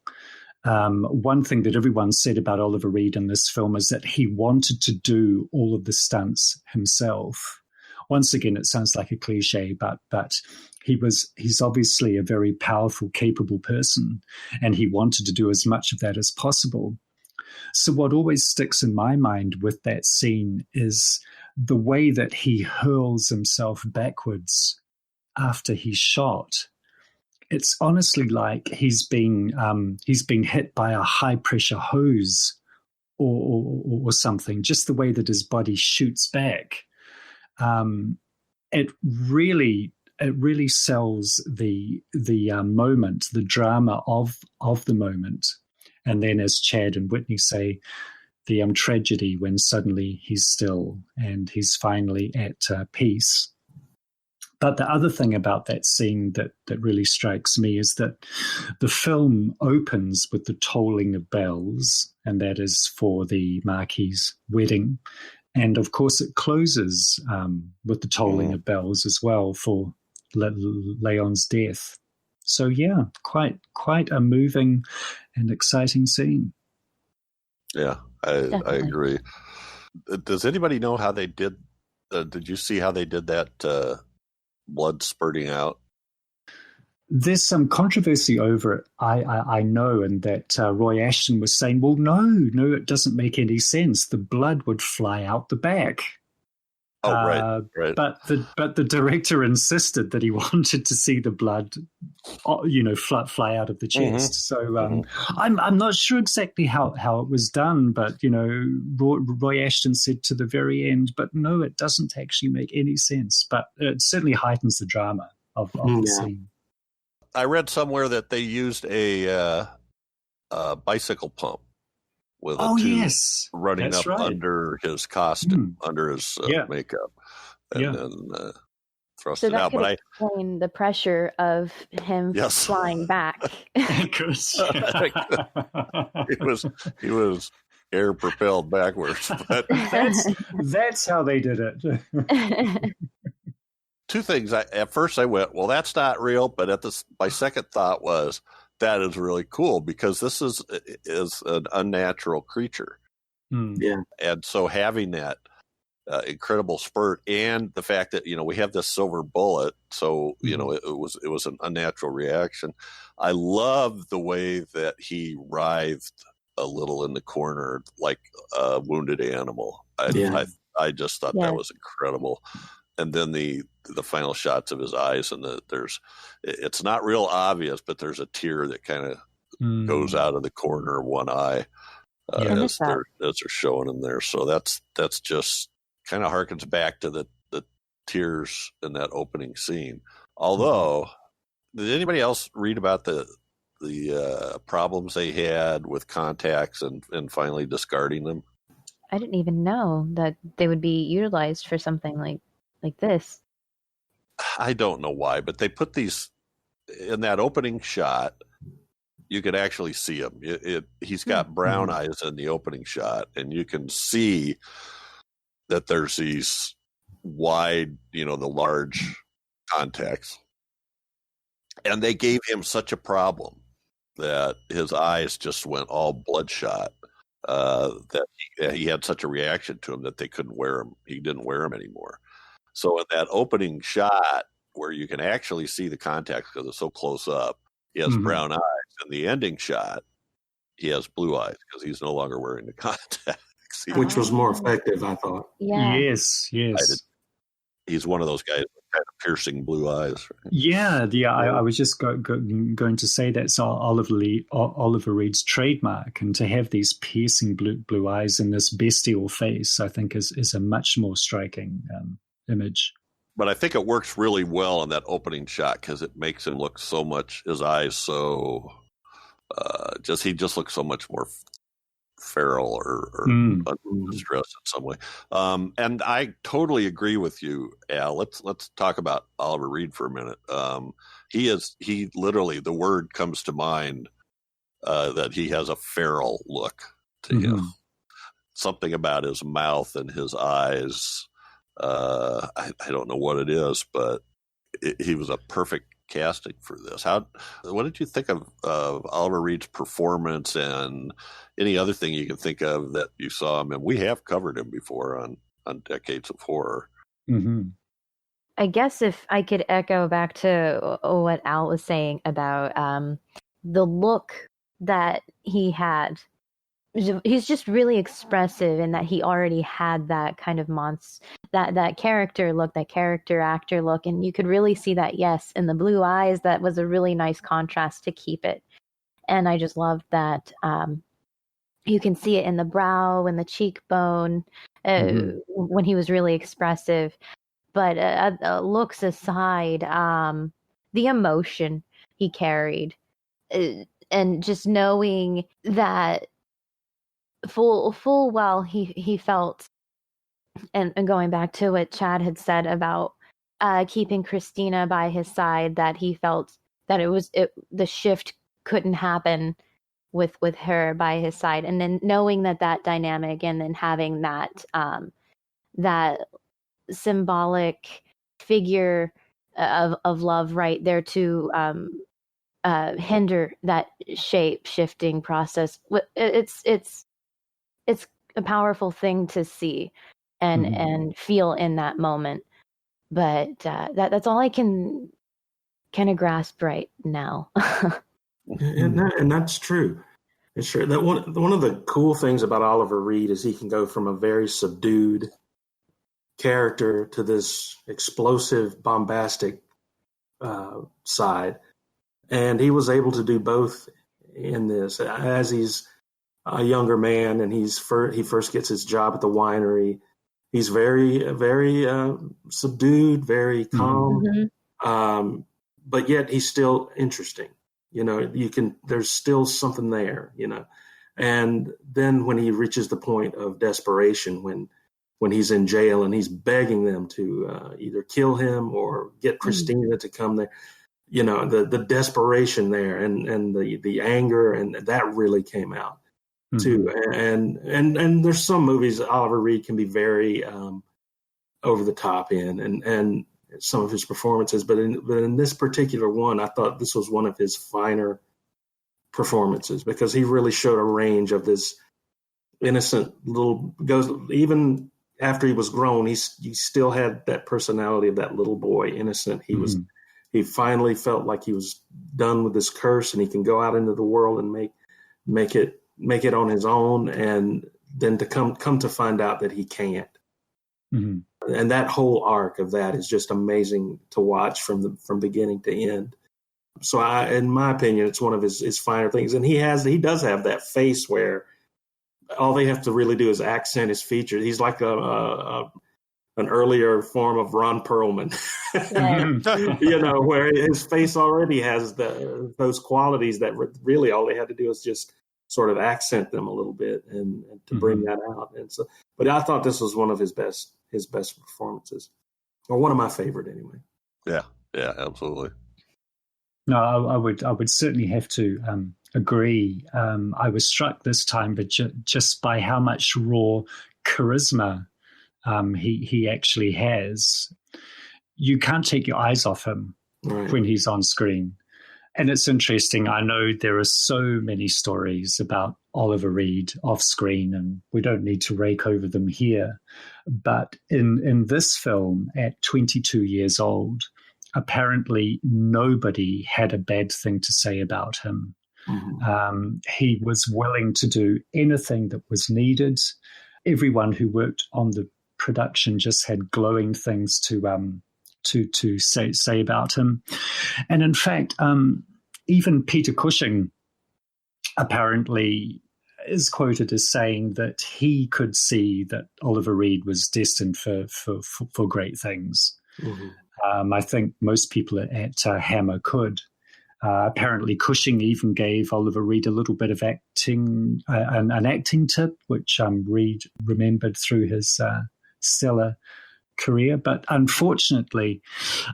One thing that everyone said about Oliver Reed in this film is that he wanted to do all of the stunts himself. Once again, it sounds like a cliche, but he's obviously a very powerful, capable person, and he wanted to do as much of that as possible. So what always sticks in my mind with that scene is the way that he hurls himself backwards after he's shot. It's honestly like he's been hit by a high pressure hose or something. Just the way that his body shoots back, it really sells the moment, the drama of the moment, and then, as Chad and Whitney say, the tragedy when suddenly he's still and he's finally at peace. But the other thing about that scene that really strikes me is that the film opens with the tolling of bells, and that is for the Marquis's wedding. And, of course, it closes with the tolling of bells as well for Leon's death. So, yeah, quite a moving and exciting scene. Yeah, I agree. Does anybody know how they did? Did you see how they did that blood spurting out? There's some controversy over it, I know, and that Roy Ashton was saying, well, no, it doesn't make any sense. The blood would fly out the back. Oh, right. But the director insisted that he wanted to see the blood, fly out of the chest. So I'm not sure exactly how it was done, but Roy Ashton said to the very end, but no, it doesn't actually make any sense. But it certainly heightens the drama of the scene. I read somewhere that they used a bicycle pump with a tube running up under his costume, under his makeup, and then thrust it out. But I explain the pressure of him flying back. he was air propelled backwards. But that's how they did it. Two things. At first I went, well, that's not real. But my second thought was, that is really cool because this is an unnatural creature. Yeah. And so having that incredible spurt and the fact that, we have this silver bullet. So, it was an unnatural reaction. I love the way that he writhed a little in the corner like a wounded animal. I just thought that was incredible. And then the final shots of his eyes, and it's not real obvious, but there's a tear that kind of goes out of the corner of one eye as they're showing him there. So that's just kind of harkens back to the tears in that opening scene. Although, did anybody else read about the problems they had with contacts and finally discarding them? I didn't even know that they would be utilized for something like this. I don't know why, but they put these in that opening shot. You could actually see him. He's got brown eyes in the opening shot, and you can see that there's these wide, the large contacts. And they gave him such a problem that his eyes just went all bloodshot, that he had such a reaction to him that they couldn't wear him. He didn't wear them anymore. So in that opening shot where you can actually see the contacts because it's so close up, he has brown eyes. In the ending shot, he has blue eyes because he's no longer wearing the contacts. Which was more effective, I thought. Yeah. Yes. He's one of those guys with kind of piercing blue eyes. Right? Yeah. I was just going to say that's Oliver Reed's trademark, and to have these piercing blue eyes and this bestial face, I think is a much more striking image. But I think it works really well in that opening shot because it makes him look so much, his eyes so, he just looks so much more feral or under stress in some way. And I totally agree with you, Al. Let's talk about Oliver Reed for a minute. He literally, the word comes to mind that he has a feral look to him. Something about his mouth and his eyes. I don't know what it is, but he was a perfect casting for this. What did you think of Oliver Reed's performance and any other thing you can think of that you saw him in? We have covered him before on Decades of Horror. I guess if I could echo back to what Al was saying about the look that he had. He's just really expressive in that he already had that kind of that character look, that character actor look, and you could really see that, yes, in the blue eyes. That was a really nice contrast to keep it. And I just loved that you can see it in the brow and the cheekbone when he was really expressive. But looks aside, the emotion he carried, and just knowing that full well he felt, and going back to what Chad had said about keeping Christina by his side, that he felt that the shift couldn't happen with her by his side, and then knowing that dynamic, and then having that symbolic figure of love right there to hinder that shape shifting process. It's a powerful thing to see and feel in that moment. But that's all I can kind of grasp right now. and that's true. It's true that one of the cool things about Oliver Reed is he can go from a very subdued character to this explosive, bombastic side, and he was able to do both in this. As he's a younger man and he first gets his job at the winery, he's very very subdued, very calm, but yet he's still interesting. There's still something there, and then when he reaches the point of desperation, when he's in jail and he's begging them to either kill him or get Christina to come there, the desperation there and the anger, and that really came out too. And there's some movies that Oliver Reed can be very over the top in, and some of his performances, but in this particular one, I thought this was one of his finer performances, because he really showed a range of this innocent even after he was grown, he still had that personality of that little boy, innocent. He finally felt like he was done with this curse, and he can go out into the world and make it on his own, and then to come to find out that he can't. And that whole arc of that is just amazing to watch from beginning to end. So in my opinion, it's one of his finer things. And he does have that face where all they have to really do is accent his features. He's like an earlier form of Ron Perlman, where his face already has those qualities that really all they had to do is just sort of accent them a little bit and to bring that out. And so, but I thought this was one of his best performances, or one of my favorite anyway. Yeah, absolutely. No, I would certainly have to agree. I was struck this time, but just by how much raw charisma he actually has. You can't take your eyes off him when he's on screen. And it's interesting. I know there are so many stories about Oliver Reed off screen, and we don't need to rake over them here. But in this film, at 22 years old, apparently nobody had a bad thing to say about him. He was willing to do anything that was needed. Everyone who worked on the production just had glowing things to say about him. And in fact, even Peter Cushing apparently is quoted as saying that he could see that Oliver Reed was destined for great things. Mm-hmm. I think most people at Hammer could. Apparently, Cushing even gave Oliver Reed a little bit of acting, an acting tip, which Reed remembered through his stellar career. But unfortunately,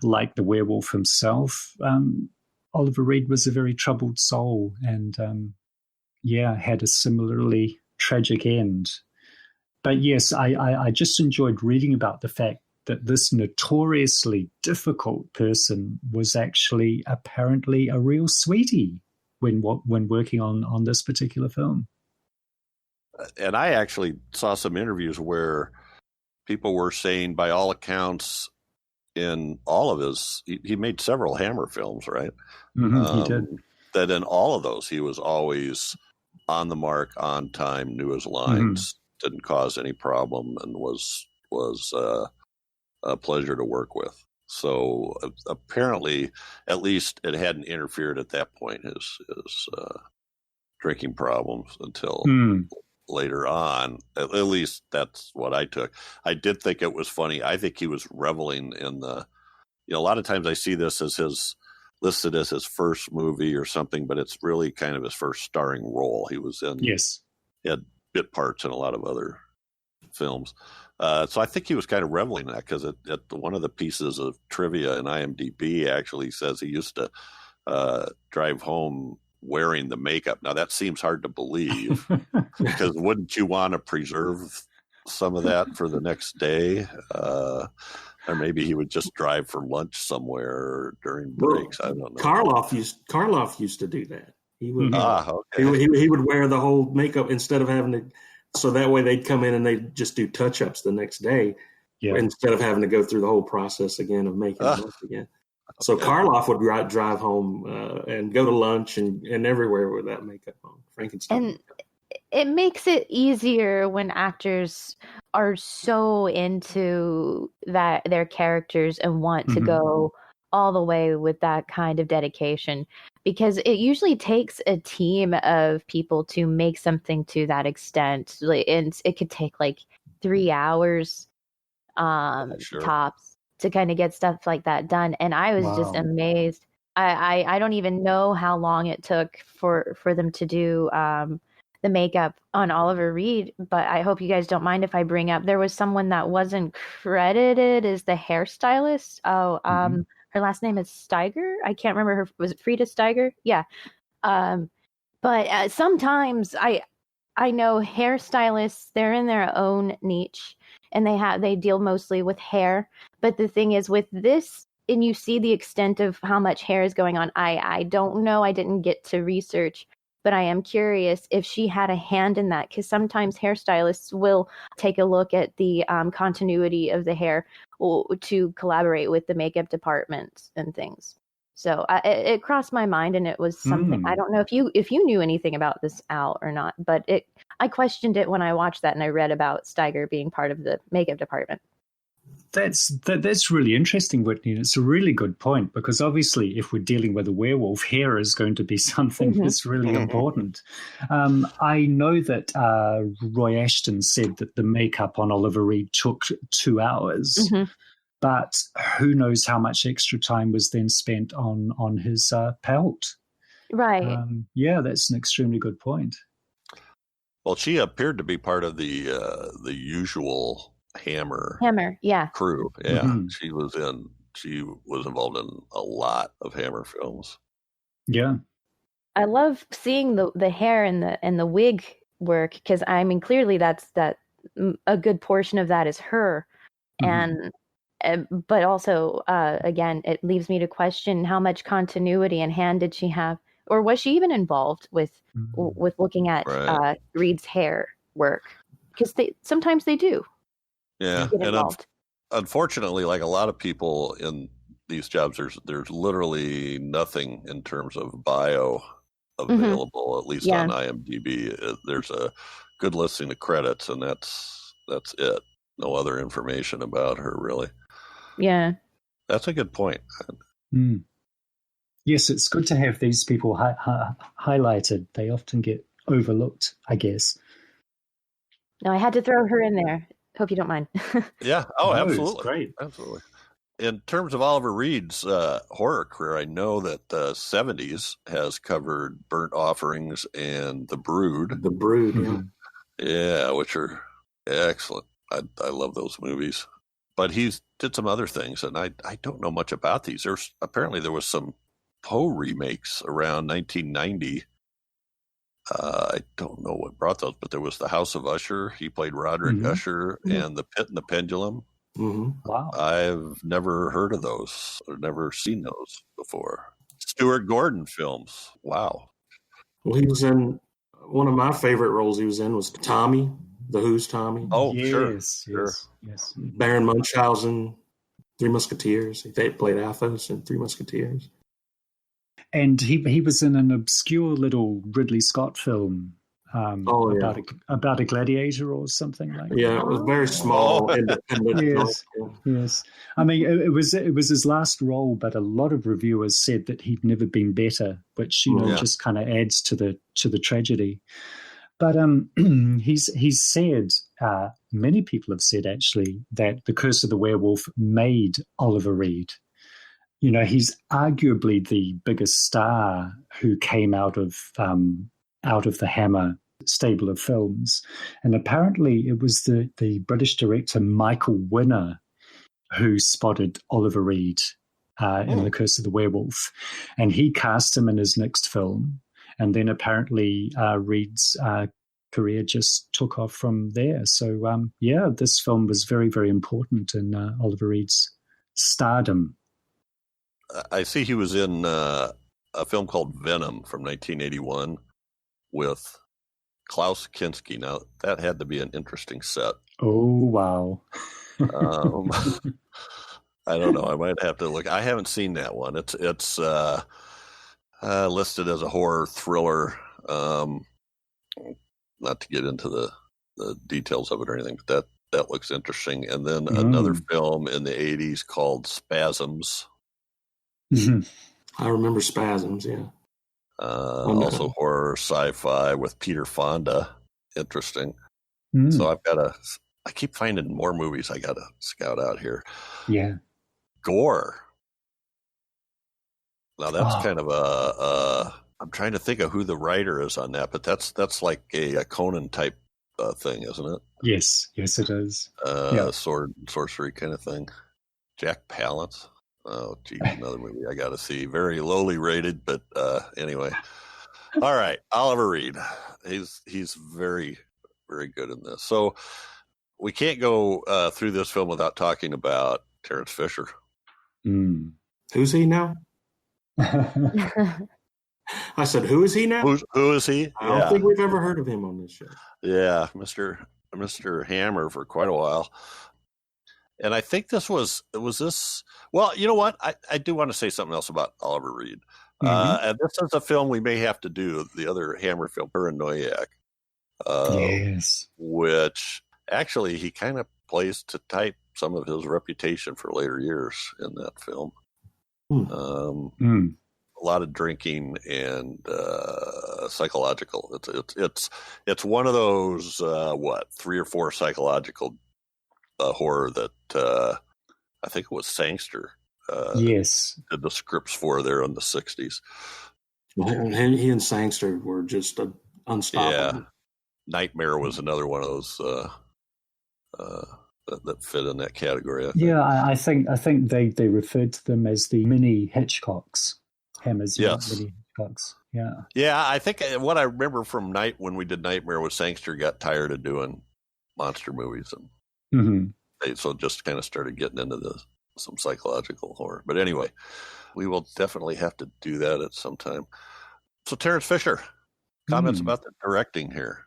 like the werewolf himself, Oliver Reed was a very troubled soul and, had a similarly tragic end. But yes, I just enjoyed reading about the fact that this notoriously difficult person was actually apparently a real sweetie when working on this particular film. And I actually saw some interviews where people were saying, by all accounts, in all of his, he made several Hammer films, right? Mm-hmm, he did. That in all of those, he was always on the mark, on time, knew his lines, didn't cause any problem, and was a pleasure to work with. So apparently, at least it hadn't interfered at that point, his drinking problems until later on. At least that's what I took. I did think it was funny. I think he was reveling in a lot of times I see this as listed as his first movie or something, but it's really kind of his first starring role. He was in, he had bit parts in a lot of other films. So I think he was kind of reveling in that, because at one of the pieces of trivia in IMDb actually says he used to drive home wearing the makeup. Now that seems hard to believe, because wouldn't you want to preserve some of that for the next day? Or maybe he would just drive for lunch somewhere during breaks. I don't know. Karloff used to do that. He would okay. he would wear the whole makeup instead of having to. So that way they'd come in and they'd just do touch-ups the next day instead of having to go through the whole process again of making it up again. So Karloff would drive home and go to lunch and everywhere with that makeup on. Frankenstein. And it makes it easier when actors are so into their characters and want to go all the way with that kind of dedication, because it usually takes a team of people to make something to that extent, and it could take like 3 hours tops to kind of get stuff like that done. And I was just amazed. I don't even know how long it took for them to do the makeup on Oliver Reed, but I hope you guys don't mind if I bring up, there was someone that wasn't credited as the hairstylist. Her last name is Steiger. I can't remember was it Frida Steiger? Yeah. But sometimes I know hairstylists, they're in their own niche and they deal mostly with hair. But the thing is with this, and you see the extent of how much hair is going on. I don't know. I didn't get to research, but I am curious if she had a hand in that, because sometimes hairstylists will take a look at the continuity of the hair to collaborate with the makeup department and things. So it crossed my mind, and it was something. I don't know if you knew anything about this, Al, or not, but I questioned it when I watched that and I read about Steiger being part of the makeup department. That's really interesting, Whitney. It's a really good point, because obviously if we're dealing with a werewolf, hair is going to be something that's really important. I know that Roy Ashton said that the makeup on Oliver Reed took 2 hours, but who knows how much extra time was then spent on his pelt. Right. That's an extremely good point. Well, she appeared to be part of the usual Hammer, yeah, crew. Yeah, she was involved in a lot of Hammer films. Yeah, I love seeing the hair and the wig work, because I mean clearly that's a good portion of that is her, and but also again it leaves me to question how much continuity and hand did she have, or was she even involved with looking at Reed's hair work, because sometimes they do. Yeah, and unfortunately, like a lot of people in these jobs, there's literally nothing in terms of bio available, at least on IMDb. There's a good listing of credits, and that's it. no other information about her, really. Yeah. That's a good point. Mm. Yes, it's good to have these people highlighted. They often get overlooked, I guess. No, I had to throw her in there. Hope you don't mind. Yeah. Oh, No, absolutely. it's great. Absolutely. In terms of Oliver Reed's horror career, I know that the 70s has covered Burnt Offerings and The Brood. The Brood, yeah. Yeah, which are excellent. I love those movies. But he's did some other things, and I don't know much about these. Apparently there was some Poe remakes around 1990. I don't know what brought those, but there was the House of Usher. He played Roderick Usher, and The Pit and the Pendulum. Wow. I've never heard of those or never seen those before. Stuart Gordon films. Wow. Well, he was in one of my favorite roles he was in was Tommy, The Who's Tommy. Oh, yes, sure. Yes. Baron Munchausen, Three Musketeers. He played Athos in Three Musketeers. And he was in an obscure little Ridley Scott film about a gladiator or something like that. Yeah, it was very small, independent. Yes. I mean, it was his last role, but a lot of reviewers said that he'd never been better, which just kind of adds to the tragedy. But he's said, many people have said actually, that The Curse of the Werewolf made Oliver Reed. You know, he's arguably the biggest star who came out of the Hammer stable of films. And apparently it was the British director Michael Winner who spotted Oliver Reed in The Curse of the Werewolf. And he cast him in his next film. And then apparently Reed's career just took off from there. So, this film was very, very important in Oliver Reed's stardom. I see he was in a film called Venom from 1981 with Klaus Kinski. Now, that had to be an interesting set. Oh, wow. I don't know. I might have to look. I haven't seen that one. It's listed as a horror thriller. Not to get into the details of it or anything, but that looks interesting. And then another film in the 80s called Spasms. I remember Spasms, yeah. Also horror sci-fi with Peter Fonda. Interesting. So I keep finding more movies I got to scout out here. Yeah. Gore. Now that's kind of I'm trying to think of who the writer is on that, but that's like a Conan type thing, isn't it? Yes, it is. Sword and sorcery kind of thing. Jack Palance. Oh, geez, another movie I got to see. Very lowly rated, but anyway. All right, Oliver Reed. He's very, very good in this. So we can't go through this film without talking about Terence Fisher. Who's he now? I said, who is he now? Who is he? I don't think we've ever heard of him on this show. Yeah, Mr. Hammer for quite a while. And I think was this. Well, you know what? I do want to say something else about Oliver Reed. And this is a film we may have to do, the other Hammer film, Paranoiac. Yes. Which actually he kind of plays to type some of his reputation for later years in that film. A lot of drinking and psychological. It's one of those 3 or 4 psychological horror that I think it was Sangster. Yes, did the scripts for there in the 60s. He and Sangster were just unstoppable. Yeah, Nightmare was another one of those that fit in that category. I think they referred to them as the mini Hitchcocks. Hammers, yes. Mini Hitchcocks. Yeah. Yeah, I think what I remember from when we did Nightmare was Sangster got tired of doing monster movies, and so just kind of started getting into some psychological horror. But anyway, we will definitely have to do that at some time. So Terence Fisher, comments about the directing here.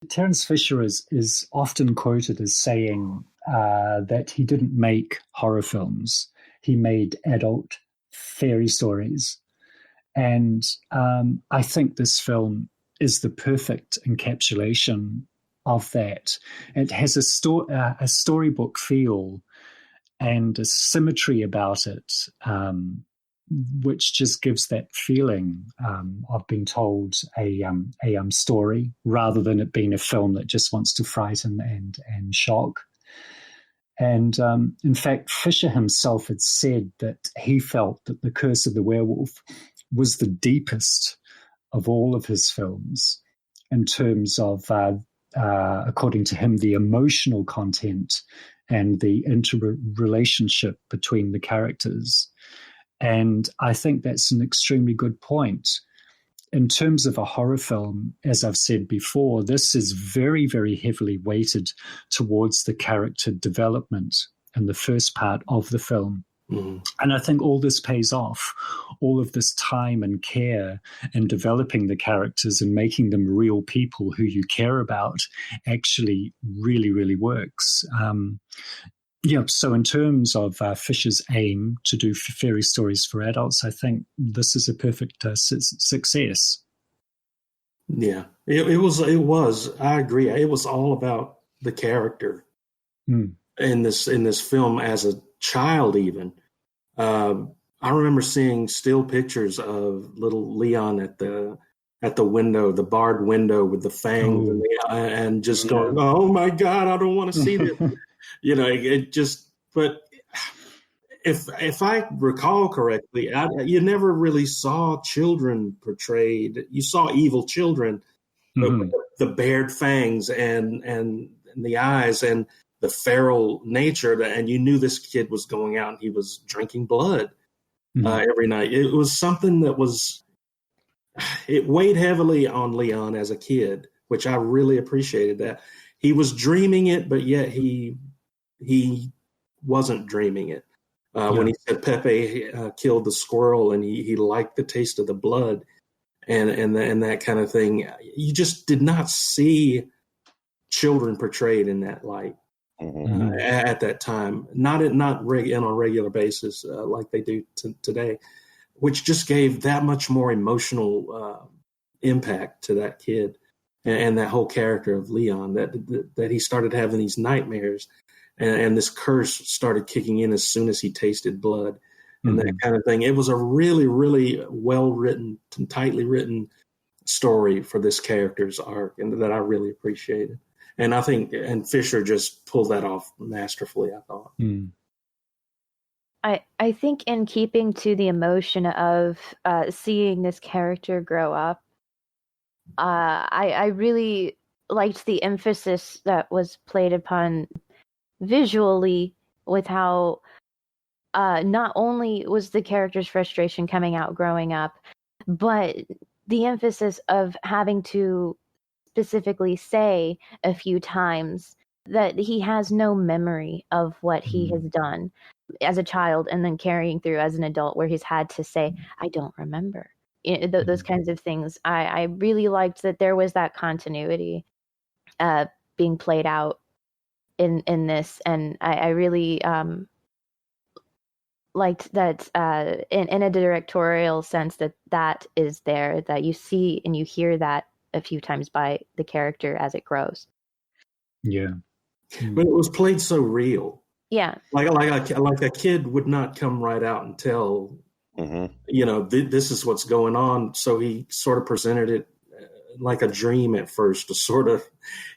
Terence Fisher is often quoted as saying that he didn't make horror films. He made adult fairy stories. And I think this film is the perfect encapsulation of that. It has a storybook feel and a symmetry about it, which just gives that feeling of being told a story rather than it being a film that just wants to frighten and shock. And in fact, Fisher himself had said that he felt that The Curse of the Werewolf was the deepest of all of his films in terms of, according to him, the emotional content and the interrelationship between the characters. And I think that's an extremely good point. In terms of a horror film, as I've said before, this is very, very heavily weighted towards the character development in the first part of the film. Mm. And I think all this pays off. All of this time and care in developing the characters and making them real people who you care about actually really, really works. So in terms of Fisher's aim to do fairy stories for adults, I think this is a perfect success. Yeah, it was. I agree. It was all about the character in this film as a child. Even I remember seeing still pictures of little Leon at the window, the barred window with the fangs, and just going, "Oh my God, I don't want to see this." It just. But if I recall correctly, you never really saw children portrayed. You saw evil children, but the bared fangs and the eyes and the feral nature, and you knew this kid was going out and he was drinking blood every night. It was something that it weighed heavily on Leon as a kid, which I really appreciated. That he was dreaming it, but yet he wasn't dreaming it. When he said Pepe killed the squirrel and he liked the taste of the blood and that kind of thing, you just did not see children portrayed in that light at that time. Not on a regular basis like they do today, which just gave that much more emotional impact to that kid and that whole character of Leon. That he started having these nightmares. And this curse started kicking in as soon as he tasted blood and that kind of thing. It was a really, really well-written, tightly written story for this character's arc, and that I really appreciated. And I think, Fisher just pulled that off masterfully, I thought. I think in keeping to the emotion of seeing this character grow up, I really liked the emphasis that was played upon visually with how not only was the character's frustration coming out growing up, but the emphasis of having to specifically say a few times that he has no memory of what he has done as a child and then carrying through as an adult where he's had to say, I don't remember. Those kinds of things. I really liked that there was that continuity being played out in this, and I really liked that in a directorial sense that is there, that you see and you hear that a few times by the character as it grows. Yeah, but it was played so real. Yeah, like a kid would not come right out and tell, this is what's going on. So he sort of presented it like a dream at first to sort of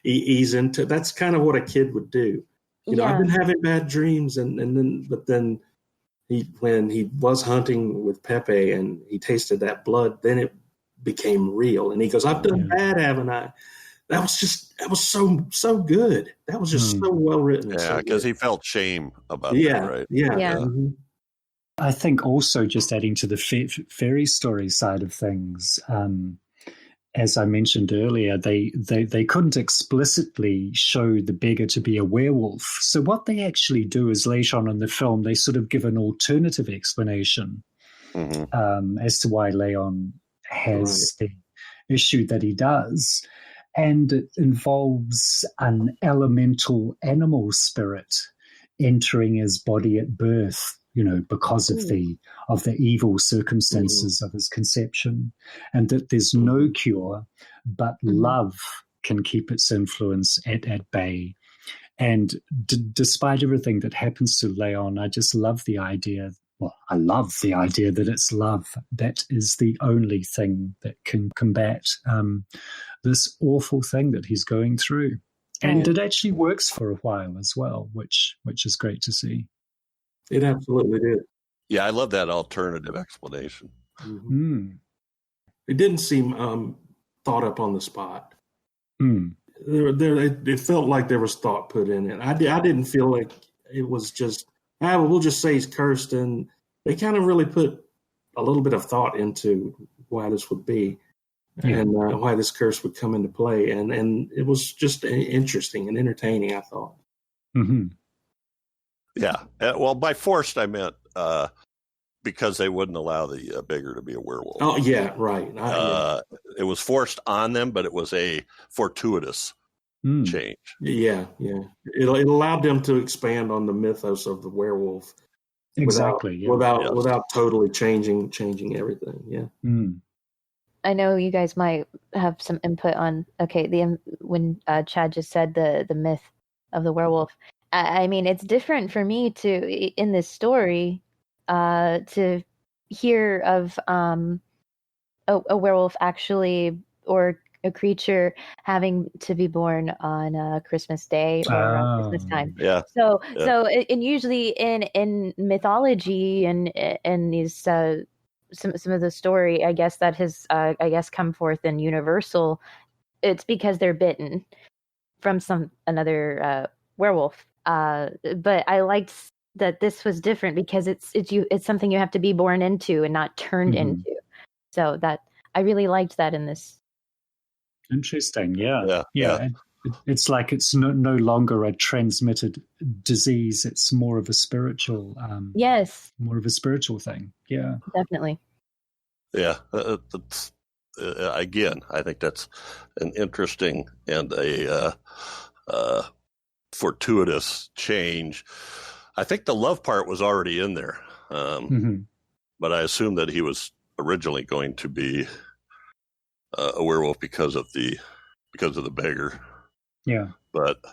ease into. That's kind of what a kid would do. I've been having bad dreams, but then when he was hunting with Pepe and he tasted that blood, then it became real. And he goes, I've done bad, haven't I? That was so good. That was just so well written. Yeah, because he felt shame about that, right? Yeah. Mm-hmm. I think also just adding to the fairy story side of things, as I mentioned earlier, they couldn't explicitly show the beggar to be a werewolf. So what they actually do is later on in the film, they sort of give an alternative explanation as to why Leon has the issue that he does. And it involves an elemental animal spirit entering his body at birth, because of the evil circumstances of his conception, and that there's no cure, but love can keep its influence at bay. And despite everything that happens to Leon, I just love the idea. Well, I love the idea that it's love. That is the only thing that can combat this awful thing that he's going through. And it actually works for a while as well, which is great to see. It absolutely did. Yeah, I love that alternative explanation. Mm-hmm. It didn't seem thought up on the spot. It felt like there was thought put in it. I didn't feel like it was just, we'll just say he's cursed. And they kind of really put a little bit of thought into why this would be and why this curse would come into play. And it was just interesting and entertaining, I thought. Mm-hmm. Yeah. Well, by forced, I meant because they wouldn't allow the beggar to be a werewolf. Oh, yeah, right. It was forced on them, but it was a fortuitous change. Yeah. It allowed them to expand on the mythos of the werewolf. Exactly. Without totally changing everything. Yeah. I know you guys might have some input on when Chad just said the myth of the werewolf. I mean, it's different for me in this story to hear of a werewolf actually, or a creature having to be born on Christmas Day or around Christmas time. Yeah. So and usually in mythology and these some of the story, I guess, that has come forth in Universal, it's because they're bitten from another werewolf. But I liked that this was different because it's something you have to be born into and not turned into. So that I really liked that in this. Interesting. Yeah. It's like it's no longer a transmitted disease. It's more of a spiritual. More of a spiritual thing. Yeah. Definitely. Yeah. Again, I think that's an interesting and a fortuitous change. I think the love part was already in there, but I assume that he was originally going to be a werewolf because of the beggar. Yeah. But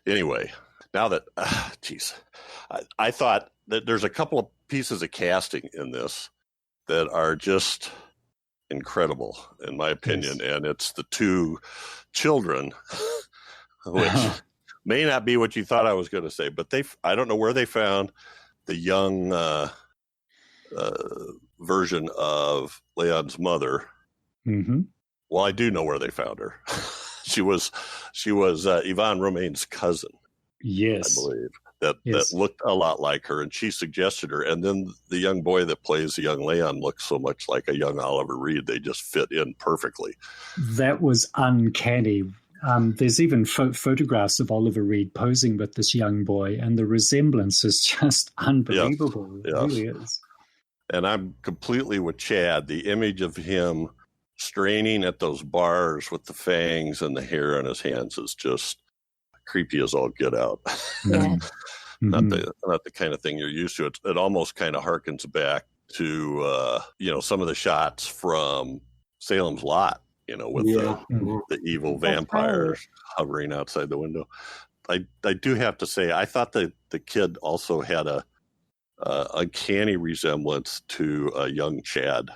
anyway, now that, I thought that there's a couple of pieces of casting in this that are just incredible, in my opinion, and it's the two children, which may not be what you thought I was going to say, but I don't know where they found the young version of Leon's mother. Mm-hmm. Well, I do know where they found her. She was Yvonne Romain's cousin. Yes. I believe that looked a lot like her, and she suggested her. And then the young boy that plays the young Leon looks so much like a young Oliver Reed. They just fit in perfectly. That was uncanny. There's even photographs of Oliver Reed posing with this young boy, and the resemblance is just unbelievable. It really is. And I'm completely with Chad. The image of him straining at those bars with the fangs and the hair on his hands is just creepy as all get out. Yeah. Not the kind of thing you're used to. It almost kind of harkens back to some of the shots from Salem's Lot. With the evil vampires hovering outside the window. I do have to say, I thought that the kid also had a uncanny resemblance to a young Chad.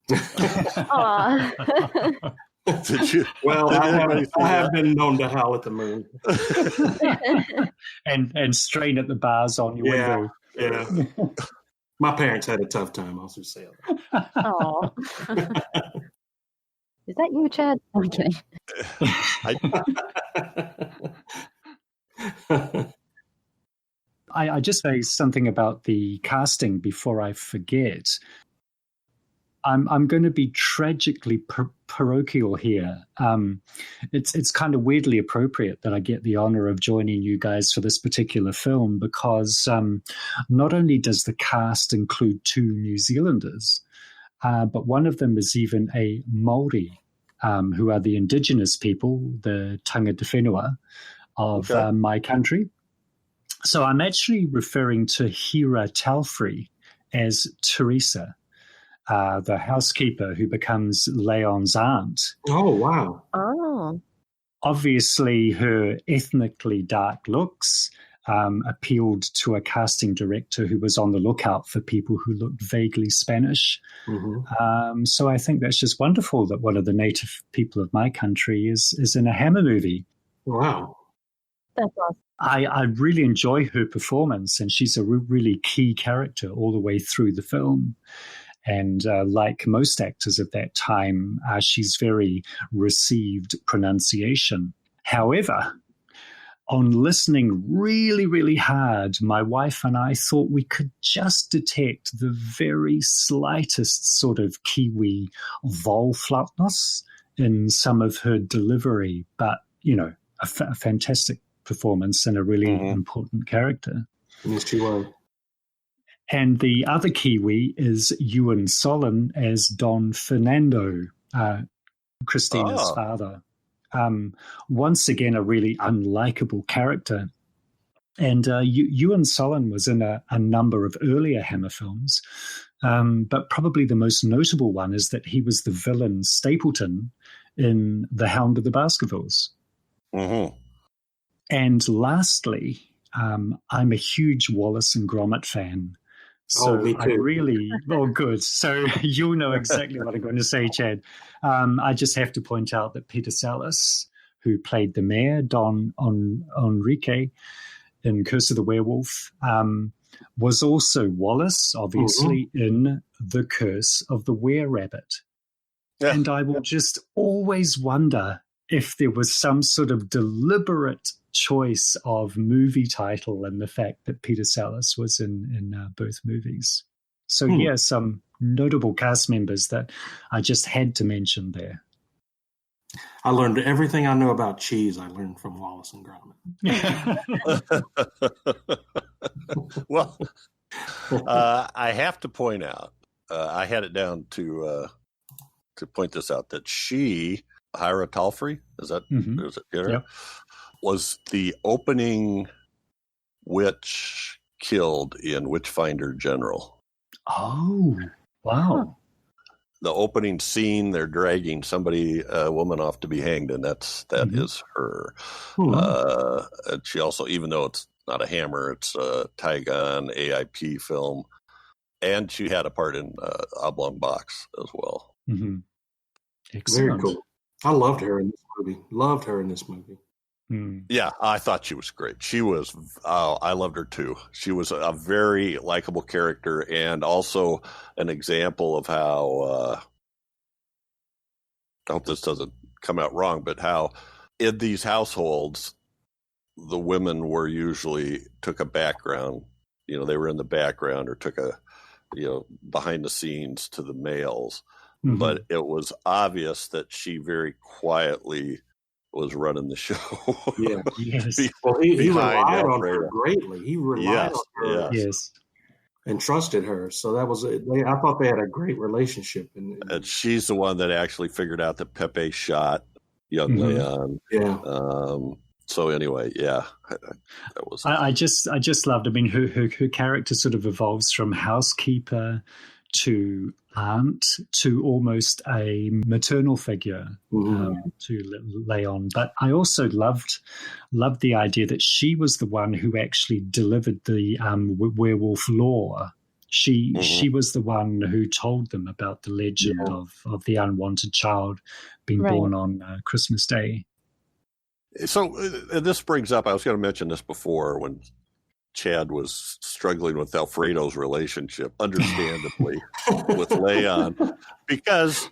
Aww. Did you? Well, I have been known to howl at the moon. and strain at the bars on your window. Yeah. My parents had a tough time, I'll just say that. Oh. Is that you, Chad? I'm kidding. I just say something about the casting before I forget. I'm going to be tragically parochial here. It's kind of weirdly appropriate that I get the honor of joining you guys for this particular film because not only does the cast include two New Zealanders, but one of them is even a Maori, who are the indigenous people, the tanga te whenua of my country. So I'm actually referring to Hira Talfrey as Teresa, the housekeeper who becomes Leon's aunt. Oh, wow. Oh. Obviously, her ethnically dark looks appealed to a casting director who was on the lookout for people who looked vaguely Spanish. Mm-hmm. So I think that's just wonderful that one of the native people of my country is in a Hammer movie. Wow. That's awesome. I really enjoy her performance, and she's a really key character all the way through the film. And like most actors of that time, she's very received pronunciation. However, on listening really, really hard, my wife and I thought we could just detect the very slightest sort of Kiwi volfloutness in some of her delivery. But, you know, a fantastic performance and a really important character. Yes, she was. And the other Kiwi is Ewen Solon as Don Fernando, Christina's father. Once again, a really unlikable character. And Ewen Solon was in a number of earlier Hammer films, but probably the most notable one is that he was the villain Stapleton in The Hound of the Baskervilles. Mm-hmm. And lastly, I'm a huge Wallace and Gromit fan. So me too. I really, good. So you'll know exactly what I'm going to say, Chad. I just have to point out that Peter Sallis, who played the mayor, Don Enrique, in Curse of the Werewolf, was also Wallace, obviously, in The Curse of the Were-Rabbit. Yeah. And I will just always wonder if there was some sort of deliberate choice of movie title and the fact that Peter Sallis was in both movies. So, some notable cast members that I just had to mention there. I learned everything I know about cheese. I learned from Wallace and Gromit. Well, I have to point out, I had it down to point this out, that she, Hira Talfrey, is it her? Yep. Was the opening witch killed in Witchfinder General. Oh, wow. The opening scene, they're dragging a woman off to be hanged, and that is her. And she also, even though it's not a Hammer, it's a Tygon AIP film, and she had a part in Oblong Box as well. Mm-hmm. Excellent. Very cool. I loved her in this movie. Yeah, I thought she was great. She was, I loved her too. She was a very likable character, and also an example of how, I hope this doesn't come out wrong, but how in these households, the women were usually took a background, they were in the background or took a, behind the scenes to the males. Mm-hmm. But it was obvious that she very quietly was running the show. Yeah. Yes. Well, he relied on her greatly. He relied on her. Yes. And trusted her. So that was I thought they had a great relationship. And she's the one that actually figured out that Pepe shot young Leon. Yeah. So anyway, that was. I just loved. I mean, her character sort of evolves from housekeeper to aunt to almost a maternal figure to Leon. But I also loved the idea that she was the one who actually delivered the werewolf lore. She was the one who told them about the legend of the unwanted child being born on Christmas Day. So this brings up, I was going to mention this before when Chad was struggling with Alfredo's relationship, understandably, with Leon, because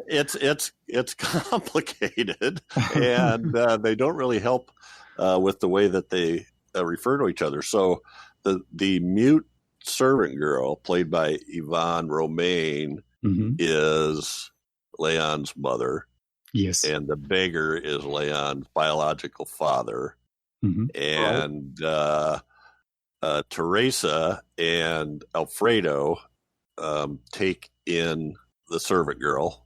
it's complicated, and they don't really help with the way that they refer to each other. So the mute servant girl, played by Yvonne Romain, is Leon's mother. Yes, and the beggar is Leon's biological father, and. Teresa and Alfredo take in the servant girl.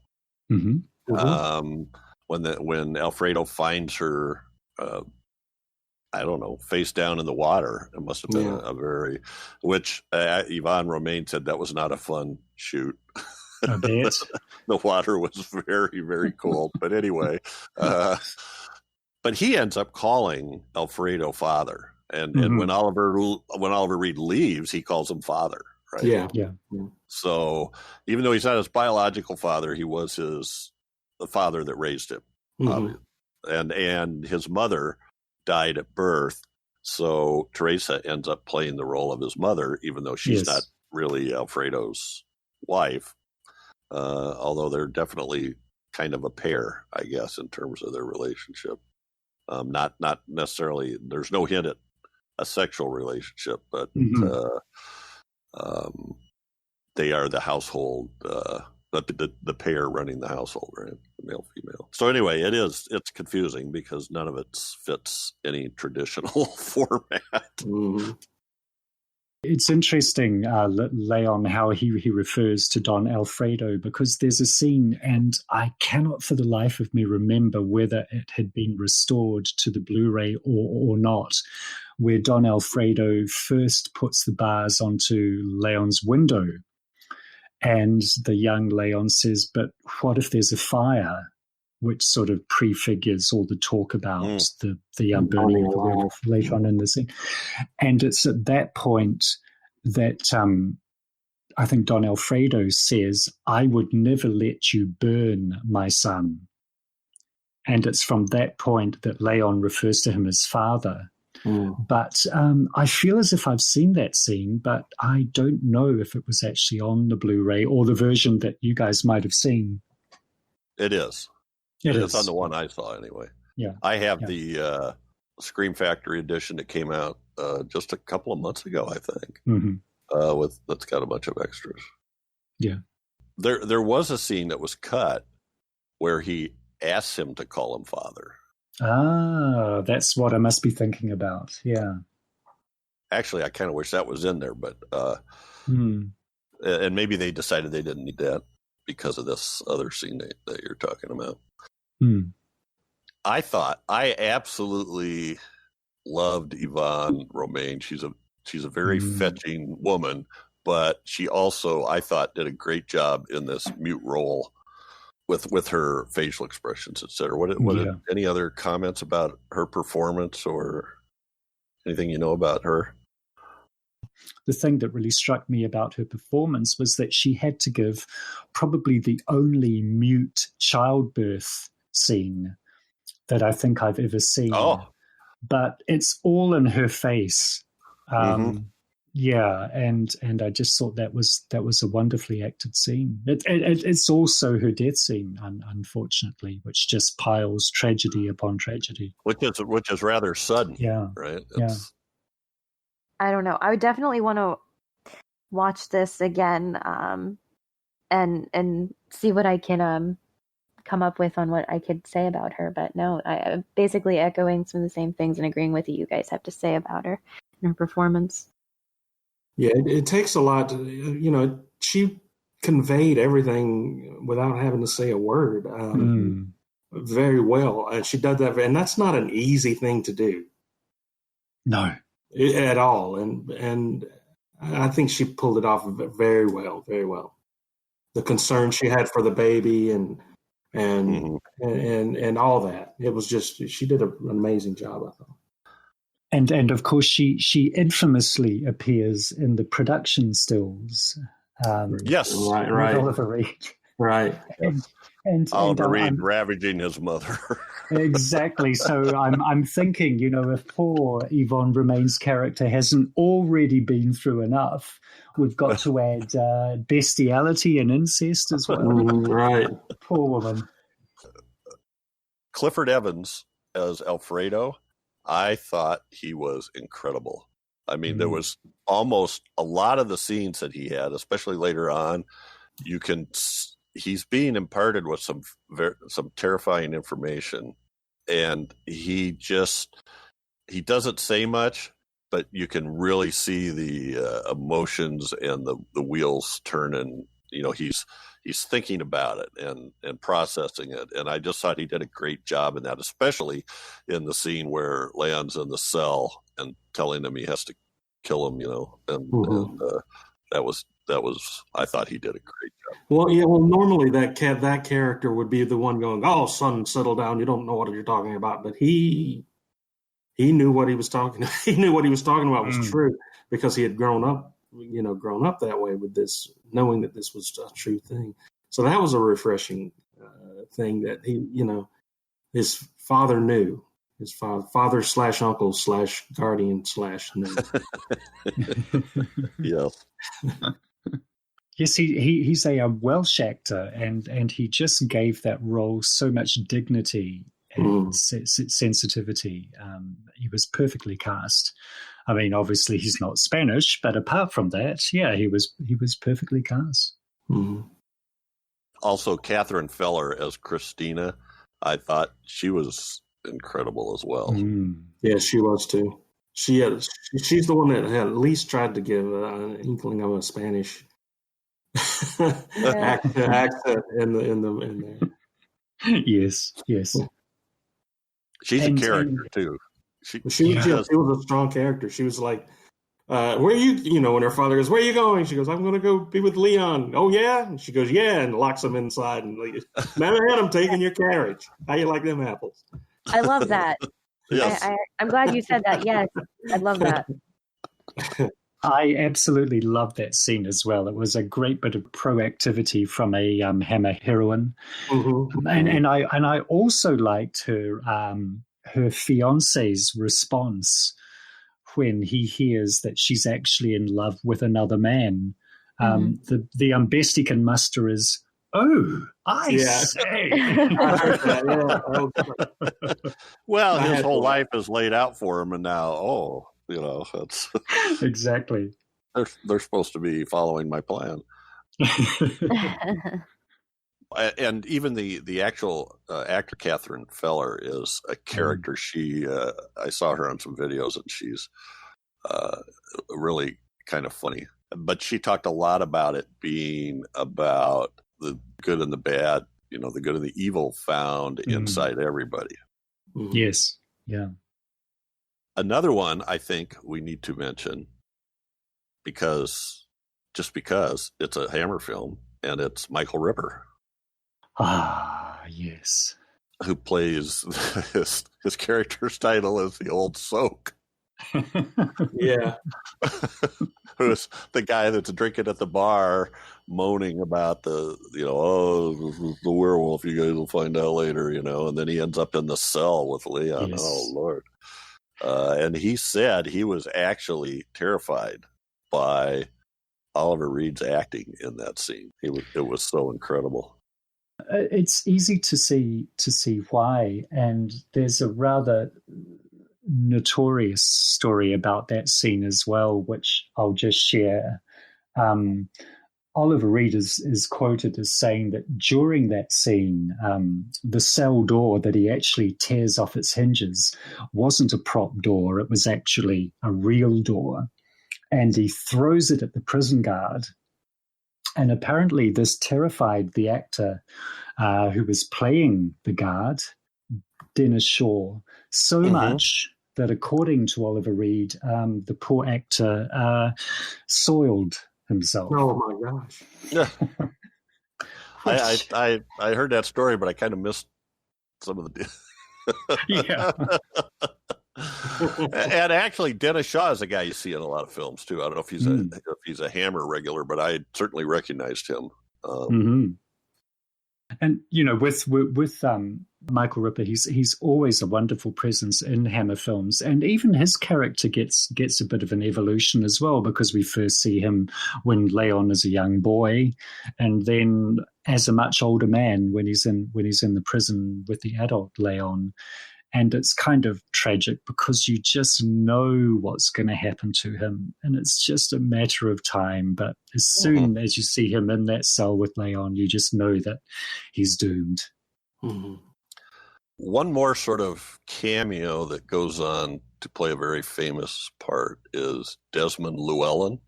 When Alfredo finds her, I don't know, face down in the water, it must have been which Yvonne Romain said that was not a fun shoot. I bet. The water was very, very cold. But anyway, But he ends up calling Alfredo father. And when Oliver Reed leaves, he calls him father, right? Yeah. So even though he's not his biological father, he was the father that raised him. And his mother died at birth. So Teresa ends up playing the role of his mother, even though she's not really Alfredo's wife. Although they're definitely kind of a pair, I guess, in terms of their relationship. Not necessarily, there's no hint at a sexual relationship, but they are the household, the pair running the household, right? The male, female. So anyway, it's confusing because none of it fits any traditional format. It's interesting, Leon, how he refers to Don Alfredo, because there's a scene, and I cannot for the life of me remember whether it had been restored to the Blu-ray or not, where Don Alfredo first puts the bars onto Leon's window. And the young Leon says, but what if there's a fire? Which sort of prefigures all the talk about the unburning of the werewolf later on in the scene. And it's at that point that I think Don Alfredo says, I would never let you burn my son. And it's from that point that Leon refers to him as father. But I feel as if I've seen that scene, but I don't know if it was actually on the Blu-ray or the version that you guys might have seen. It is. It's on the one I saw anyway. Yeah, I have the Scream Factory edition that came out just a couple of months ago, I think. That's got a bunch of extras. Yeah, there was a scene that was cut where he asks him to call him father. Ah, that's what I must be thinking about. Yeah. Actually, I kind of wish that was in there, but and maybe they decided they didn't need that because of this other scene that you're talking about. I absolutely loved Yvonne Romain. She's a very fetching woman, but she also, I thought, did a great job in this mute role with her facial expressions, etc. Any other comments about her performance or anything you know about her? The thing that really struck me about her performance was that she had to give probably the only mute childbirth scene that I think I've ever seen. But it's all in her face. Yeah, and I just thought that was a wonderfully acted scene. It's also her death scene, unfortunately, which just piles tragedy upon tragedy. Which is rather sudden. Yeah, right. I don't know. I would definitely want to watch this again, and see what I can come up with on what I could say about her. But no, I basically echoing some of the same things and agreeing with you guys have to say about her and her performance. Yeah, it takes a lot to, she conveyed everything without having to say a word very well. And she did that, and that's not an easy thing to do. No. At all. And I think she pulled it off very well, very well. The concern she had for the baby and all that. It was just, she did an amazing job, I thought. And of course, she infamously appears in the production stills. Yes, right. With Oliver Reed. Right. And Oliver Reed ravaging his mother. Exactly. So I'm thinking, if poor Yvonne Romain's character hasn't already been through enough, we've got to add bestiality and incest as well. Right. Poor woman. Clifford Evans as Alfredo, I thought he was incredible. I mean, there was almost a lot of the scenes that he had, especially later on, he's being imparted with some terrifying information, and he doesn't say much, but you can really see the emotions and the wheels turning. He's thinking about it and processing it, and I just thought he did a great job in that, especially in the scene where Leon's in the cell and telling him he has to kill him, and that was I thought he did a great job. Well, yeah. Well, normally that character would be the one going, "Oh, son, settle down. You don't know what you're talking about." But he knew what he was talking. He knew what he was talking about was true because he had grown up that way with this, knowing that this was a true thing. So that was a refreshing thing that his father knew. His father / uncle / guardian / knew. Yes. Yes, he's a Welsh actor, and he just gave that role so much dignity and sensitivity. He was perfectly cast. I mean, obviously he's not Spanish, but apart from that, yeah, he was perfectly cast. Mm-hmm. Also, Katherine Feller as Christina, I thought she was incredible as well. Yeah, she was too. She's the one that had at least tried to give an inkling of a Spanish accent in there. Yes. She's a character too. She was a strong character. She was like, where are you? When her father goes, "Where are you going?" She goes, "I'm going to go be with Leon." "Oh yeah," and she goes, "Yeah," and locks him inside and like, "Man, I'm taking your carriage. How you like them apples?" I love that. Yes. I'm glad you said that. Yes, I love that. I absolutely love that scene as well. It was a great bit of proactivity from a Hammer heroine, and I also liked her fiance's response when he hears that she's actually in love with another man. The best he can muster is, "Oh, I say." Well, his whole life is laid out for him, and now, that's exactly. They're supposed to be following my plan. And even the actual actor Katherine Feller is a character. She I saw her on some videos, and she's really kind of funny. But she talked a lot about it being about the good and the bad, the good and the evil found inside everybody. Yes. Yeah. Another one I think we need to mention because it's a Hammer film, and it's Michael Ripper. Ah, yes. Who plays his character's title is the Old Soak. Yeah. Who's the guy that's drinking at the bar, moaning about the werewolf. You guys will find out later, and then he ends up in the cell with Leon. Yes. Oh, Lord. And he said he was actually terrified by Oliver Reed's acting in that scene. It was so incredible. It's easy to see why, and there's a rather notorious story about that scene as well, which I'll just share. Oliver Reed is quoted as saying that during that scene, the cell door that he actually tears off its hinges wasn't a prop door, it was actually a real door. And he throws it at the prison guard. And apparently this terrified the actor who was playing the guard, Dennis Shaw, so much that according to Oliver Reed, the poor actor soiled himself. Oh my gosh! I heard that story, but I kind of missed some of the. Yeah. And actually, Dennis Shaw is a guy you see in a lot of films too. I don't know if he's a Hammer regular, but I certainly recognized him. And with Michael Ripper, he's always a wonderful presence in Hammer films, and even his character gets a bit of an evolution as well, because we first see him when Leon is a young boy, and then as a much older man when he's in the prison with the adult Leon. And it's kind of tragic because you just know what's going to happen to him. And it's just a matter of time. But as soon as you see him in that cell with Leon, you just know that he's doomed. One more sort of cameo that goes on to play a very famous part is Desmond Lewellen.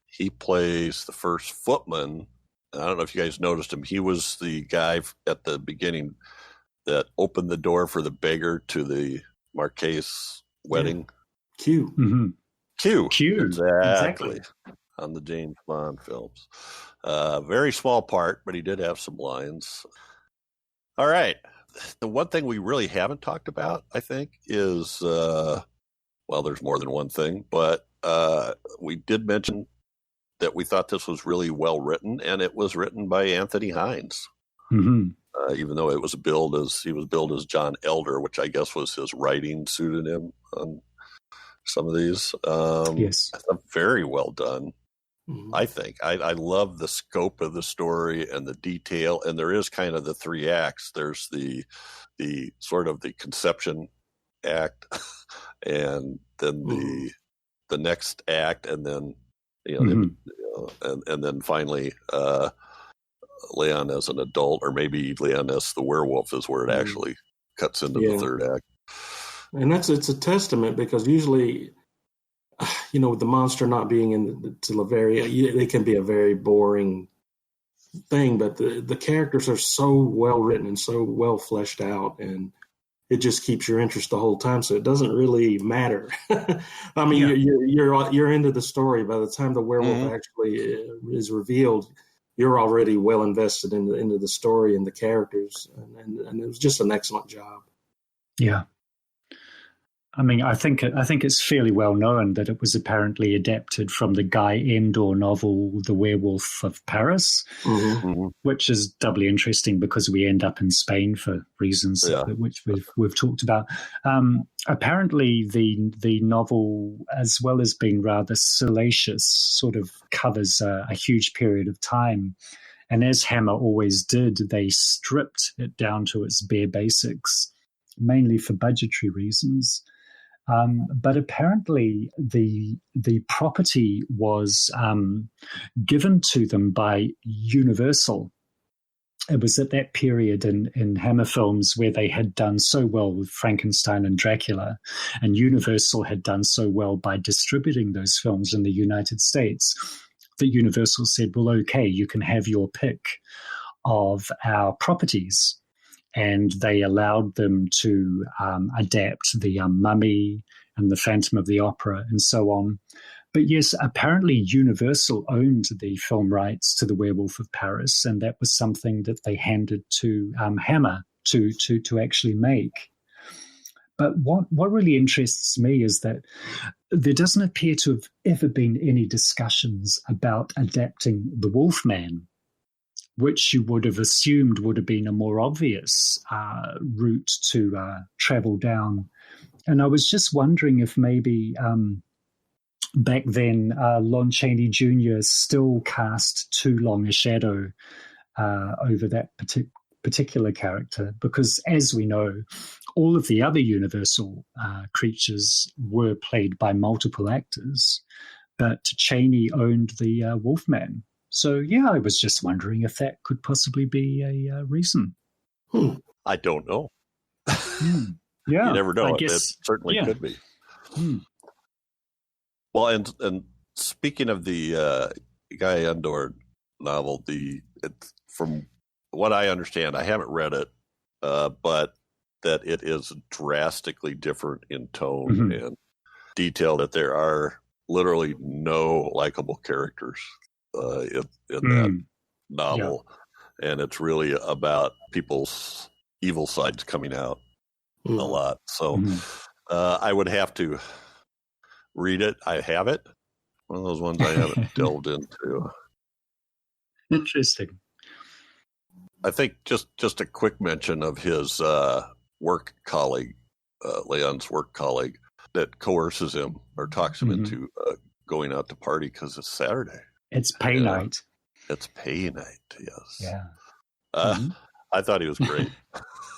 He plays the first footman. I don't know if you guys noticed him. He was the guy at the beginning that opened the door for the beggar to the Marquez wedding. Q. Q. Exactly. on the James Bond films. Very small part, but he did have some lines. All right. The one thing we really haven't talked about, I think, is, well, there's more than one thing, but we did mention that we thought this was really well written, and it was written by Anthony Hines. Mm-hmm. Even though he was billed as John Elder, which I guess was his writing pseudonym on some of these. Yes. Very well done. Mhm. I think I love the scope of the story and the detail, and there is kind of the three acts. There's the sort of the conception act, and then the next act, and then and then finally Leon as an adult, or maybe Leon as the werewolf is where it actually cuts into the third act. And it's a testament, because usually, with the monster not being to a very, it can be a very boring thing, but the characters are so well written and so well fleshed out, and it just keeps your interest the whole time. So it doesn't really matter. I mean, you're into the story by the time the werewolf actually is revealed. You're already well invested into the story and the characters, and it was just an excellent job. Yeah. I mean, I think it's fairly well known that it was apparently adapted from the Guy Endore novel, The Werewolf of Paris, which is doubly interesting because we end up in Spain for reasons which we've talked about. Apparently, the novel, as well as being rather salacious, sort of covers a huge period of time. And as Hammer always did, they stripped it down to its bare basics, mainly for budgetary reasons. But apparently the property was given to them by Universal. It was at that period in Hammer films where they had done so well with Frankenstein and Dracula, and Universal had done so well by distributing those films in the United States, that Universal said, well, okay, you can have your pick of our properties. And they allowed them to adapt the Mummy and the Phantom of the Opera and so on. But yes, apparently Universal owned the film rights to The Werewolf of Paris, and that was something that they handed to Hammer to actually make. But what really interests me is that there doesn't appear to have ever been any discussions about adapting The Wolfman, which you would have assumed would have been a more obvious route to travel down. And I was just wondering if maybe back then Lon Chaney Jr. still cast too long a shadow over that particular character, because as we know, all of the other Universal creatures were played by multiple actors, but Chaney owned the Wolfman. So, yeah, I was just wondering if that could possibly be a reason. I don't know. Yeah, you never know. I guess, it certainly could be. Well, and speaking of the Guy Endore novel, from what I understand, I haven't read it, but that it is drastically different in tone and detail, that there are literally no likable characters in that novel, and it's really about people's evil sides coming out a lot. So I would have to read it. I have it. One of those ones I haven't delved into. Interesting. I think just a quick mention of his work colleague, Leon's work colleague, that coerces him or talks him into going out to party because it's Saturday. It's pay night. It's pay night, yes. Yeah. I thought he was great.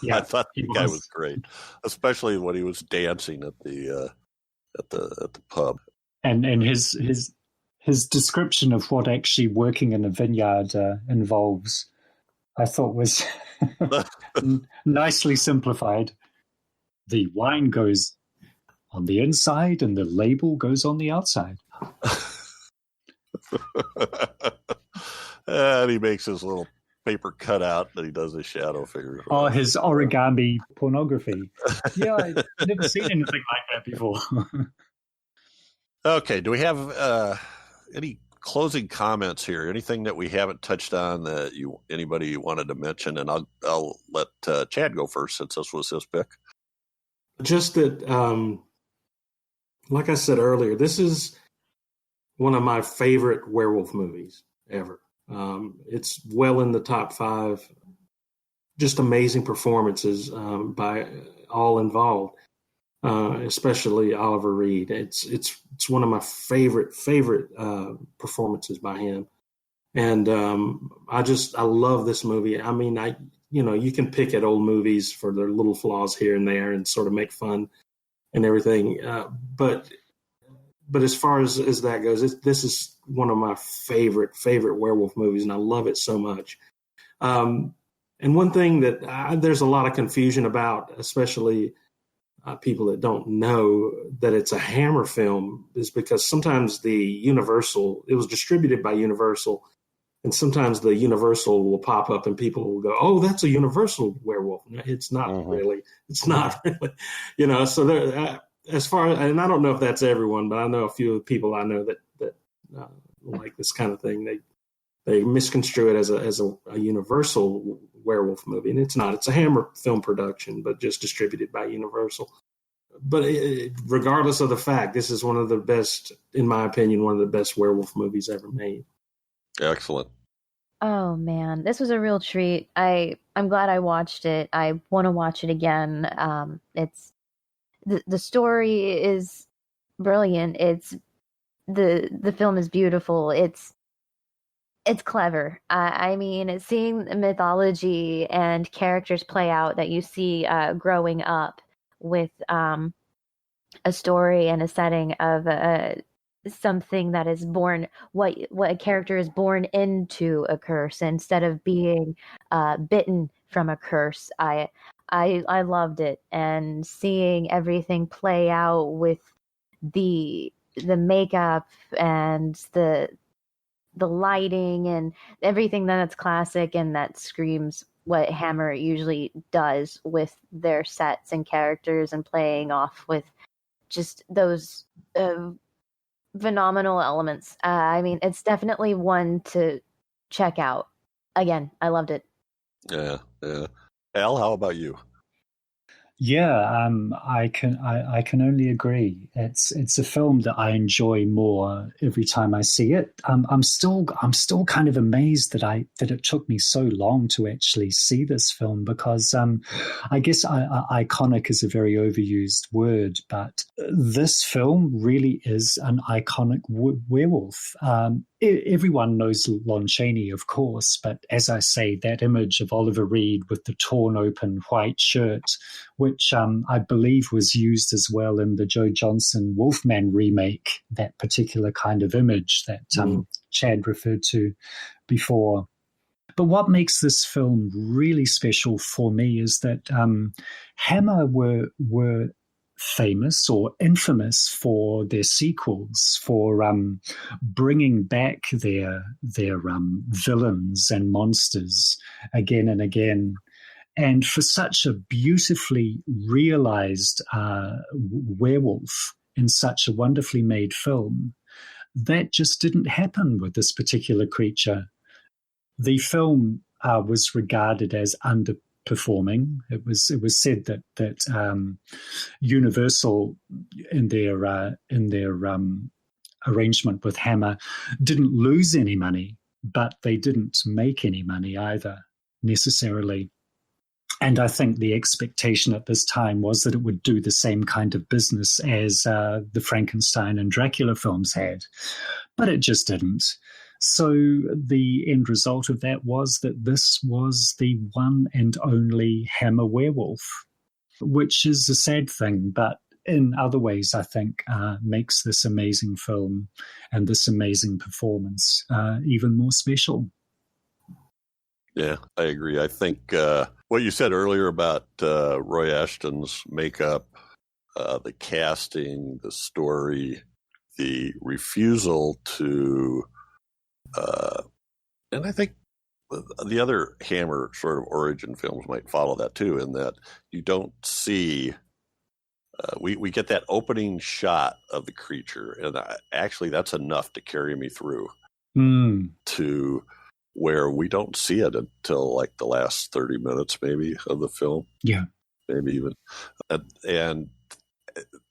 Yeah, I thought the guy was great, especially when he was dancing at the pub. And his description of what actually working in a vineyard involves, I thought was nicely simplified. The wine goes on the inside and the label goes on the outside. And he makes his little paper cutout that he does his shadow figures. Oh, his origami pornography. Yeah, I've never seen anything like that before. Okay, do we have any closing comments here. Anything that we haven't touched on that anybody wanted to mention? And I'll let Chad go first since this was his pick. Just that, like I said earlier, this is one of my favorite werewolf movies ever. It's well in the top 5. Just amazing performances by all involved, especially Oliver Reed. It's one of my favorite performances by him, and I love this movie. I mean, you can pick at old movies for their little flaws here and there and sort of make fun and everything, but as far as that goes, this is one of my favorite werewolf movies, and I love it so much. And one thing that there's a lot of confusion about, especially people that don't know that it's a Hammer film, is because sometimes it was distributed by Universal, and sometimes the Universal will pop up and people will go, "Oh, that's a Universal werewolf." No, it's not really. It's not really. So there, as far as, and I don't know if that's everyone, but I know a few people I know that like this kind of thing. They misconstrue it as a Universal werewolf movie, and it's not. It's a Hammer film production, but just distributed by Universal. But regardless of the fact, this is one of the best, in my opinion, one of the best werewolf movies ever made. Excellent. Oh man, this was a real treat. I'm glad I watched it. I want to watch it again. It's the story is brilliant. It's the film is beautiful. It's clever. I mean, seeing mythology and characters play out that you see growing up with a story and a setting of something that is born, what a character is born into a curse instead of being bitten from a curse. I loved it, and seeing everything play out with the makeup and the lighting and everything that's classic and that screams what Hammer usually does with their sets and characters, and playing off with just those phenomenal elements. I mean, it's definitely one to check out. Again, I loved it. Yeah. Al, how about you? Yeah, I can only agree. It's a film that I enjoy more every time I see it. I'm still kind of amazed that it took me so long to actually see this film, because I guess iconic is a very overused word, but this film really is an iconic werewolf. Everyone knows Lon Chaney, of course, but as I say, that image of Oliver Reed with the torn open white shirt, which I believe was used as well in the Joe Johnston Wolfman remake, that particular kind of image that Chad referred to before. But what makes this film really special for me is that Hammer were famous or infamous for their sequels, for bringing back their villains and monsters again and again, and for such a beautifully realized werewolf in such a wonderfully made film, that just didn't happen with this particular creature. The film was regarded as underperforming. It was said that Universal in their arrangement with Hammer didn't lose any money, but they didn't make any money either necessarily. And I think the expectation at this time was that it would do the same kind of business as the Frankenstein and Dracula films had, but it just didn't. So the end result of that was that this was the one and only Hammer werewolf, which is a sad thing, but in other ways, I think, makes this amazing film and this amazing performance even more special. Yeah, I agree. I think what you said earlier about Roy Ashton's makeup, the casting, the story, the refusal to, and I think the other Hammer sort of origin films might follow that too, in that you don't see, we get that opening shot of the creature, and actually that's enough to carry me through. to where we don't see it until like the last 30 minutes maybe of the film. Yeah. Maybe even. And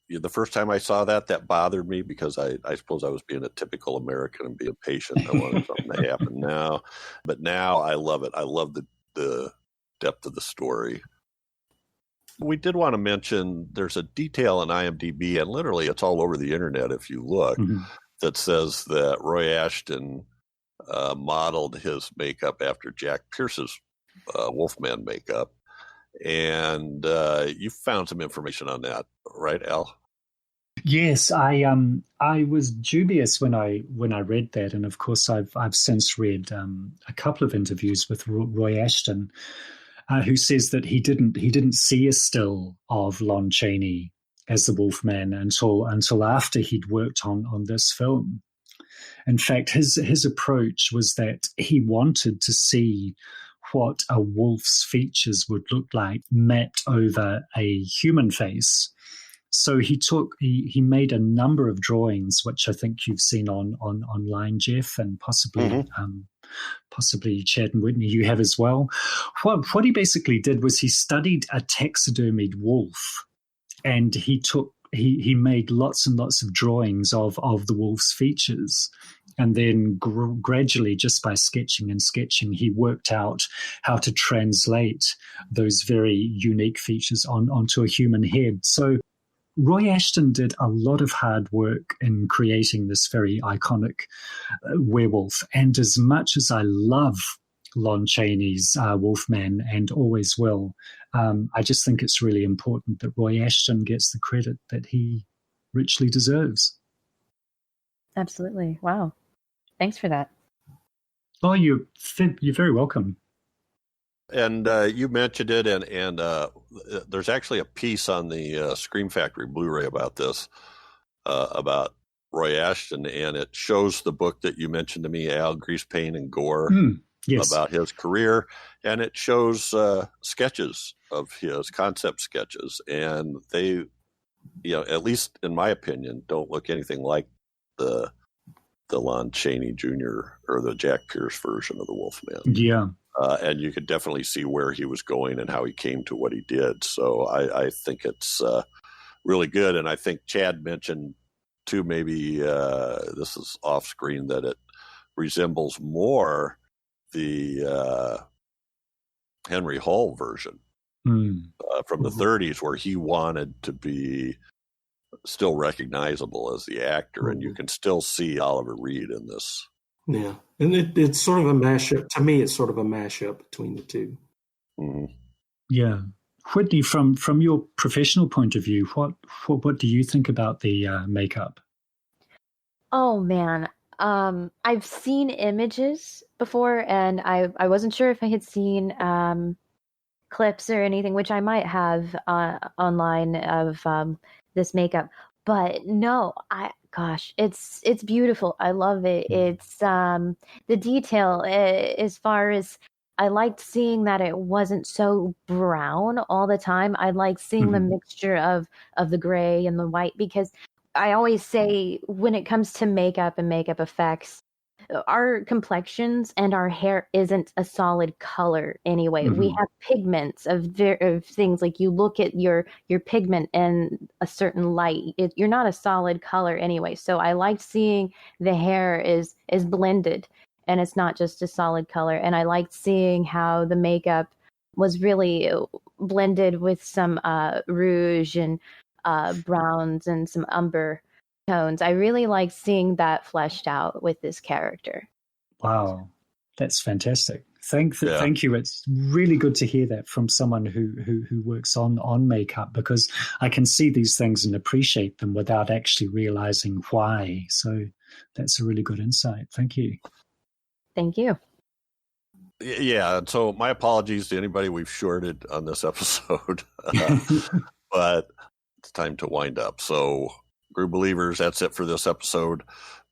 the first time I saw that bothered me because I suppose I was being a typical American and being patient. I wanted something to happen now. But now I love it. I love the depth of the story. We did want to mention there's a detail in IMDb, and literally it's all over the internet if you look, that says that Roy Ashton modeled his makeup after Jack Pierce's Wolfman makeup. And you found some information on that, right, Al? Yes, I was dubious when I read that, and of course I've since read a couple of interviews with Roy Ashton, who says that he didn't see a still of Lon Chaney as the Wolfman until after he'd worked on this film. In fact, his approach was that he wanted to see what a wolf's features would look like mapped over a human face. So he made a number of drawings, which I think you've seen online, Jeff, and possibly Chad and Whitney, you have as well. What he basically did was he studied a taxidermied wolf, and he made lots and lots of drawings of the wolf's features. And then gradually, just by sketching, he worked out how to translate those very unique features onto a human head. So Roy Ashton did a lot of hard work in creating this very iconic werewolf. And as much as I love Lon Chaney's Wolfman and always will, I just think it's really important that Roy Ashton gets the credit that he richly deserves. Absolutely. Wow. Thanks for that. Oh, you're very welcome. And you mentioned it, and there's actually a piece on the Scream Factory Blu-ray about this, about Roy Ashton, and it shows the book that you mentioned to me, Al, Grease, Pain, and Gore, yes, about his career, and it shows sketches of his, concept sketches, and they, at least in my opinion, don't look anything like the Lon Chaney Jr. or the Jack Pierce version of the Wolfman. Yeah. And you could definitely see where he was going and how he came to what he did. So I think it's really good. And I think Chad mentioned, too, maybe this is off screen, that it resembles more the Henry Hull version from the 30s, where he wanted to be still recognizable as the actor, and you can still see Oliver Reed in this. Yeah, and it's sort of a mashup. To me, it's sort of a mashup between the two. Mm-hmm. Yeah. Whitney, from your professional point of view, what do you think about the makeup? Oh, man. I've seen images before, and I wasn't sure if I had seen clips or anything, which I might have online of this makeup. But no, it's beautiful. I love it. It's the detail, as far as I liked seeing that it wasn't so brown all the time. I like seeing the mixture of the gray and the white, because I always say when it comes to makeup and makeup effects, our complexions and our hair isn't a solid color anyway. We have pigments of things, like you look at your pigment in a certain light. You're not a solid color anyway. So I like seeing the hair is blended and it's not just a solid color. And I liked seeing how the makeup was really blended with some rouge and browns and some umber tones. I really like seeing that fleshed out with this character. Wow, that's fantastic. Thank you. It's really good to hear that from someone who works on makeup, because I can see these things and appreciate them without actually realizing why. So that's a really good insight. Thank you. Thank you. Yeah, so my apologies to anybody we've shorted on this episode, but it's time to wind up. So, Grue Believers, that's it for this episode.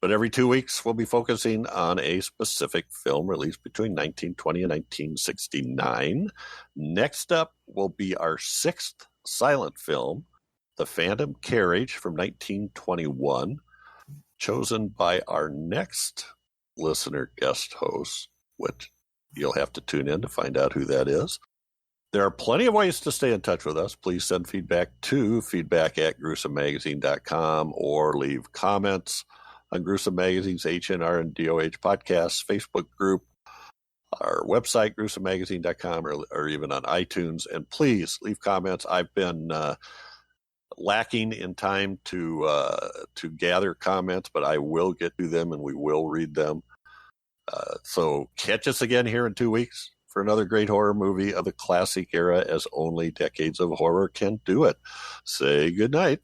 But every 2 weeks, we'll be focusing on a specific film released between 1920 and 1969. Next up will be our 6th silent film, The Phantom Carriage from 1921, chosen by our next listener guest hosts, which you'll have to tune in to find out who that is. There are plenty of ways to stay in touch with us. Please send feedback to feedback@gruesomemagazine.com or leave comments on Gruesome Magazine's HNR and DOH podcasts Facebook group, our website, gruesomemagazine.com, or even on iTunes. And please leave comments. I've been lacking in time to gather comments, but I will get to them and we will read them. So catch us again here in 2 weeks for another great horror movie of the classic era, as only decades of horror can do it. Say good night.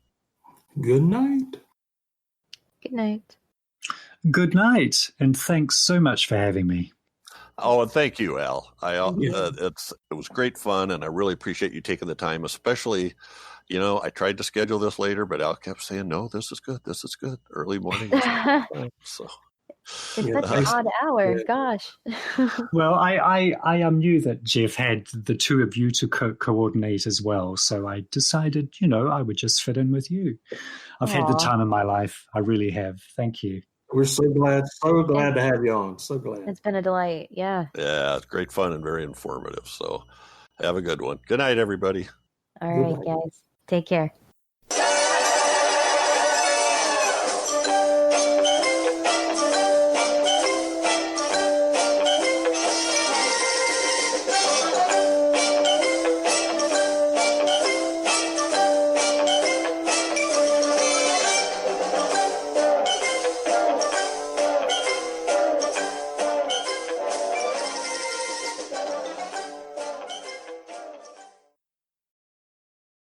Good night. Good night. Good night, and thanks so much for having me. Oh, and thank you, Al. It was great fun, and I really appreciate you taking the time, especially, I tried to schedule this later, but Al kept saying, no, this is good. Early morning. So. It's such an odd hour. Yeah. Gosh. Well, I knew that Jeff had the two of you to coordinate as well. So I decided, I would just fit in with you. I've had the time of my life. I really have. Thank you. We're so glad to have you on. So glad. It's been a delight. Yeah. Yeah, it's great fun and very informative. So have a good one. Good night, everybody. All right, guys. Take care.